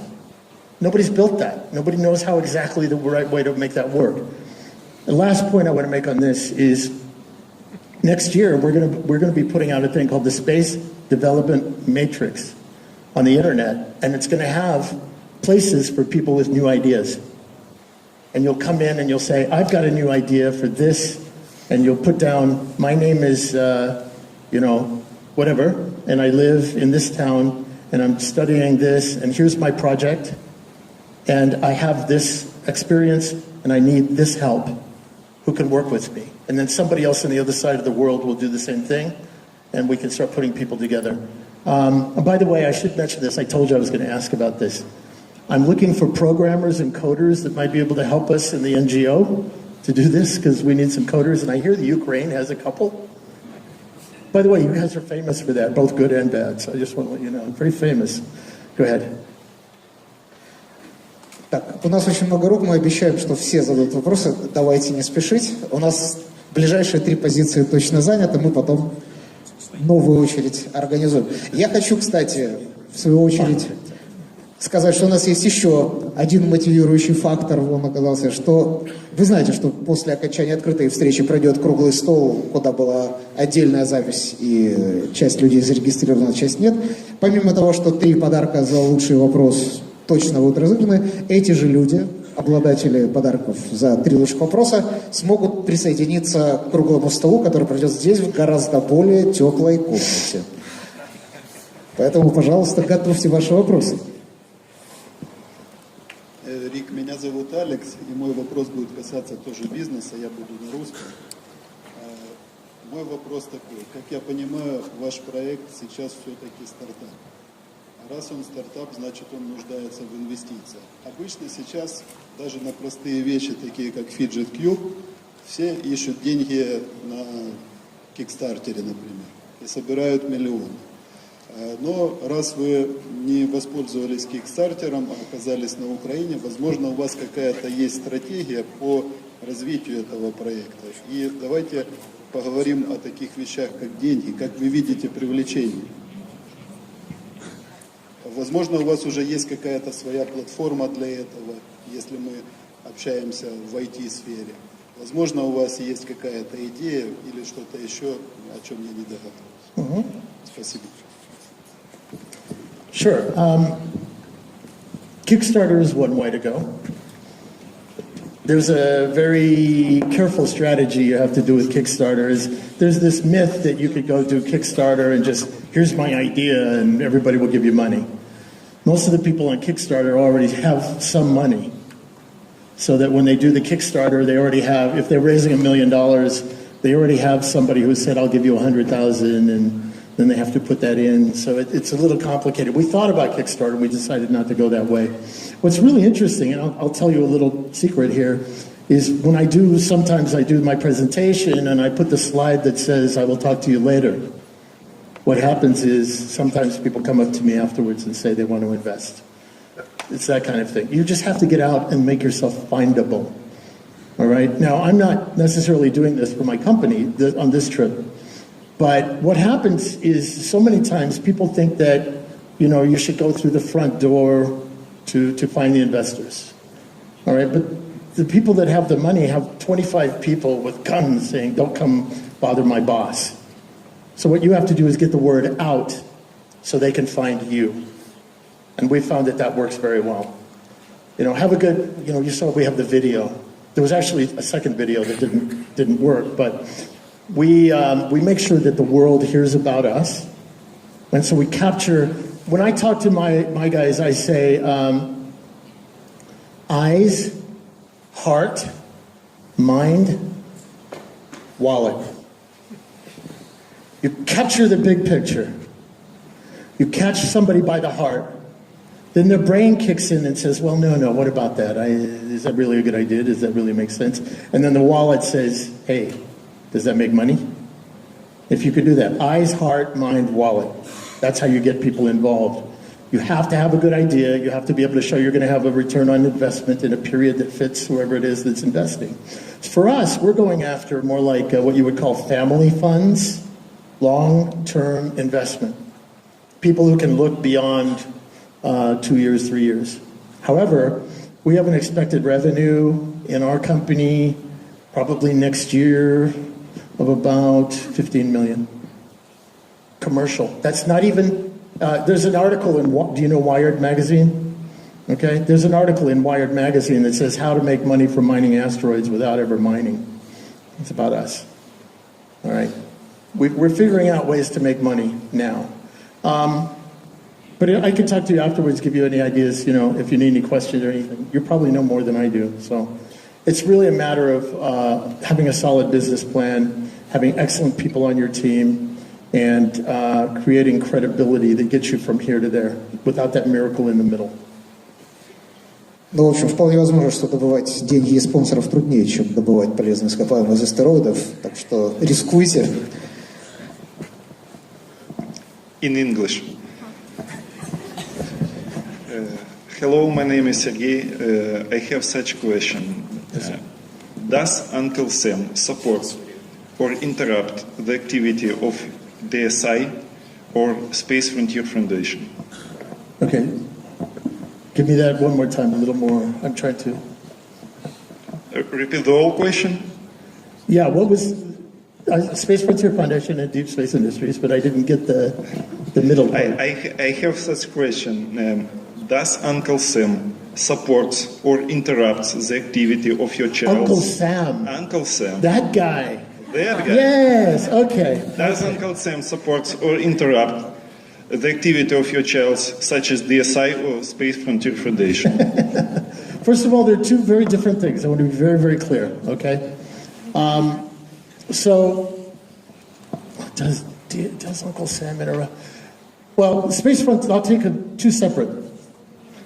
Nobody's built that. Nobody knows how exactly the right way to make that work. The last point I want to make on this is next year we're going to be putting out a thing called the Space Development Matrix on the internet, and it's going to have places for people with new ideas. And you'll come in and you'll say, I've got a new idea for this, and you'll put down, my name is, whatever, and I live in this town, and I'm studying this, and here's my project, and I have this experience, and I need this help. Who can work with me? And then somebody else on the other side of the world will do the same thing, and we can start putting people together. And by the way, I should mention this. I told you I was going to ask about this. I'm looking for programmers and coders that might be able to help us in the NGO to do this, because we need some coders, and I hear the Ukraine has a couple. By the way, you guys are famous for that, both good and bad, so I just want to let you know. Very famous. Go ahead. Так, у нас очень много рук, мы обещаем, что все зададут вопросы, давайте не спешить. У нас ближайшие 3 позиции точно заняты, мы потом новую очередь организуем. Я хочу, кстати, в свою очередь сказать, что у нас есть еще один мотивирующий фактор, он оказался, что вы знаете, что после окончания открытой встречи пройдет круглый стол, куда была отдельная запись, и часть людей зарегистрирована, часть нет. Помимо того, что 3 подарка за лучший вопрос точно будут разыграны, эти же люди, обладатели подарков за 3 лучших вопроса, смогут присоединиться к круглому столу, который пройдет здесь, в гораздо более теплой комнате. Поэтому, пожалуйста, готовьте ваши вопросы. Рик, меня зовут Алекс, и мой вопрос будет касаться тоже бизнеса, я буду на русском. Мой вопрос такой, как я понимаю, ваш проект сейчас все-таки стартап. Раз он стартап, значит он нуждается в инвестициях. Обычно сейчас даже на простые вещи, такие как Fidget Cube, все ищут деньги на Кикстартере, например, и собирают миллионы. Но раз вы не воспользовались Кикстартером, а оказались на Украине, возможно, у вас какая-то есть стратегия по развитию этого проекта. И давайте поговорим о таких вещах, как деньги, как вы видите привлечение. Возможно, у вас уже есть какая-то своя платформа для этого, если мы общаемся в IT-сфере. Возможно, у вас есть какая-то идея или что-то еще, о чем я не догадываюсь. Спасибо. Sure. Kickstarter is one way to go. There's a very careful strategy you have to do with Kickstarter. There's this myth that you could go do Kickstarter and just, here's my idea and everybody will give you money. Most of the people on Kickstarter already have some money. So that when they do the Kickstarter, they already have, if they're raising $1 million, they already have somebody who said, I'll give you 100,000, and then they have to put that in. So it's a little complicated. We thought about Kickstarter, and we decided not to go that way. What's really interesting, and I'll tell you a little secret here, is when sometimes I do my presentation, and I put the slide that says, I will talk to you later. What happens is sometimes people come up to me afterwards and say they want to invest. It's that kind of thing. You just have to get out and make yourself findable. All right? Now, I'm not necessarily doing this for my company on this trip. But what happens is so many times people think that, you should go through the front door to find the investors. All right? But the people that have the money have 25 people with guns saying, don't come bother my boss. So what you have to do is get the word out so they can find you. And we found that works very well. Have a good, you saw we have the video. There was actually a second video that didn't work, but we make sure that the world hears about us. And so we capture, when I talk to my guys, I say, eyes, heart, mind, wallet. You capture the big picture. You catch somebody by the heart. Then their brain kicks in and says, well, no, what about that? Is that really a good idea? Does that really make sense? And then the wallet says, hey, does that make money? If you could do that, eyes, heart, mind, wallet. That's how you get people involved. You have to have a good idea. You have to be able to show you're going to have a return on investment in a period that fits whoever it is that's investing. For us, we're going after more like what you would call family funds, long-term investment. People who can look beyond 2 years, 3 years. However, we have an expected revenue in our company probably next year of about 15 million. Commercial. That's not even, there's an article in, do you know Wired magazine? Okay, there's an article in Wired magazine that says how to make money from mining asteroids without ever mining. It's about us. All right. We're figuring out ways to make money now. But I can talk to you afterwards, give you any ideas, if you need any questions or anything. You probably know more than I do. So it's really a matter of having a solid business plan, having excellent people on your team, and creating credibility that gets you from here to there without that miracle in the middle. Ну, в общем, вполне возможно, что добывать деньги из спонсоров труднее, чем добывать полезные ископаемые из астероидов. Так что рискуйте. In English. Hello, my name is Sergey. I have such a question. Does Uncle Sam support or interrupt the activity of DSI or Space Frontier Foundation? Okay. Give me that one more time, a little more. I'm trying to... Repeat the whole question? Yeah, what was... Space Frontier Foundation and Deep Space Industries, but I didn't get the middle part. I have such a question. Does Uncle Sam support or interrupts the activity of your child? Uncle Sam. Uncle Sam. That guy. That guy. Yes, okay. Does Uncle Sam support or interrupt the activity of your child, such as DSI or Space Frontier Foundation? First of all, they're two very different things. I want to be very, very clear, okay? So, does Uncle Sam interrupt? Well, Space Frontier, I'll take two separate.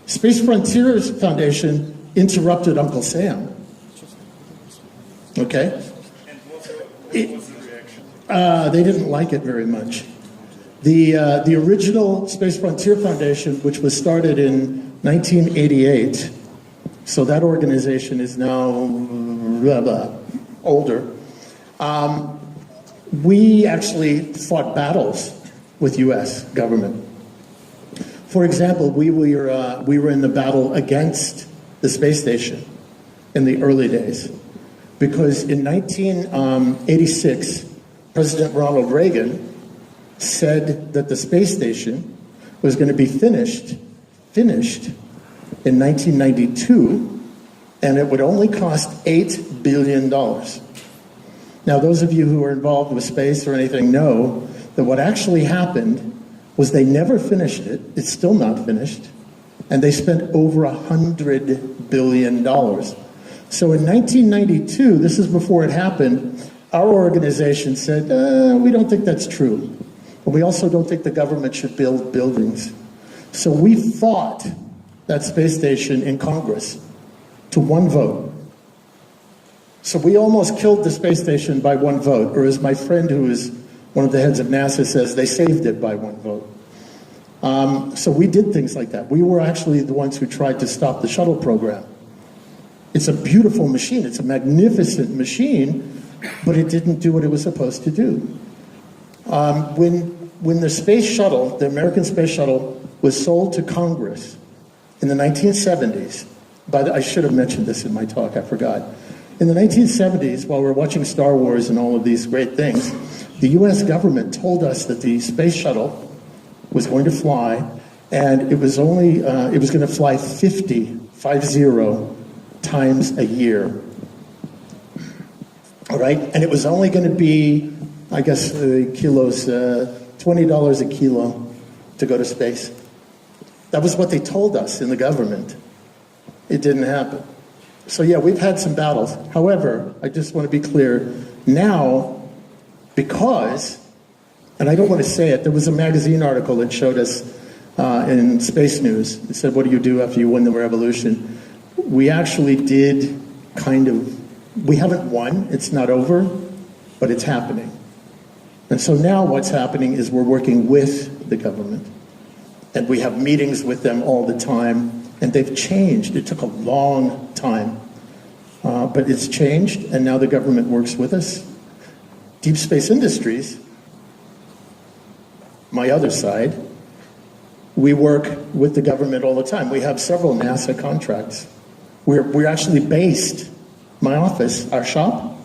Space Frontiers Foundation interrupted Uncle Sam. Okay? They didn't like it very much. The original Space Frontier Foundation, which was started in 1988, So that organization is now older. We actually fought battles with U.S. government. For example, we were in the battle against the space station in the early days, because in 1986, President Ronald Reagan said that the space station was going to be finished in 1992, and it would only cost $8 billion. Now, those of you who are involved with space or anything know that what actually happened was they never finished it. It's still not finished. And they spent over $100 billion. So in 1992, this is before it happened, our organization said, we don't think that's true. And we also don't think the government should build buildings. So we fought that space station in Congress to one vote. So we almost killed the space station by one vote, or as my friend who is one of the heads of NASA says, they saved it by one vote. So we did things like that. We were actually the ones who tried to stop the shuttle program. It's a beautiful machine. It's a magnificent machine, but it didn't do what it was supposed to do. When the space shuttle, the American space shuttle, was sold to Congress in the 1970s, I should have mentioned this in my talk, I forgot. In the 1970s, while we were watching Star Wars and all of these great things, the US government told us that the space shuttle was going to fly, and it was going to fly 50 times a year. All right, and it was only going to be, I guess, kilos, $20 a kilo to go to space. That was what they told us in the government. It didn't happen. So yeah, we've had some battles. However, I just want to be clear, now, because, and I don't want to say it, there was a magazine article that showed us in Space News. It said, what do you do after you win the revolution? We actually did we haven't won, it's not over, but it's happening. And so now what's happening is we're working with the government. And we have meetings with them all the time, and they've changed. It took a long time, but it's changed, and now the government works with us. Deep Space Industries, my other side, we work with the government all the time. We have several NASA contracts. We're actually based, my office, our shop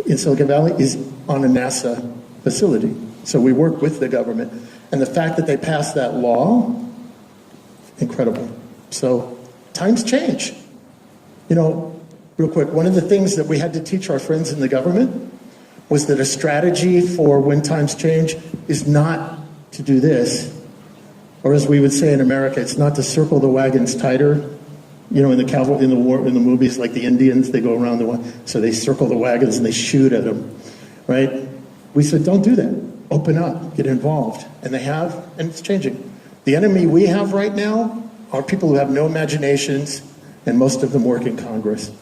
in Silicon Valley is on a NASA facility. So we work with the government. And the fact that they passed that law, incredible. So times change. You know, real quick, one of the things that we had to teach our friends in the government was that a strategy for when times change is not to do this, or as we would say in America, it's not to circle the wagons tighter. You know, in the movies, like the Indians, they go around so they circle the wagons and they shoot at them, right? We said, don't do that. Open up, get involved. And they have, and it's changing. The enemy we have right now are people who have no imaginations, and most of them work in Congress.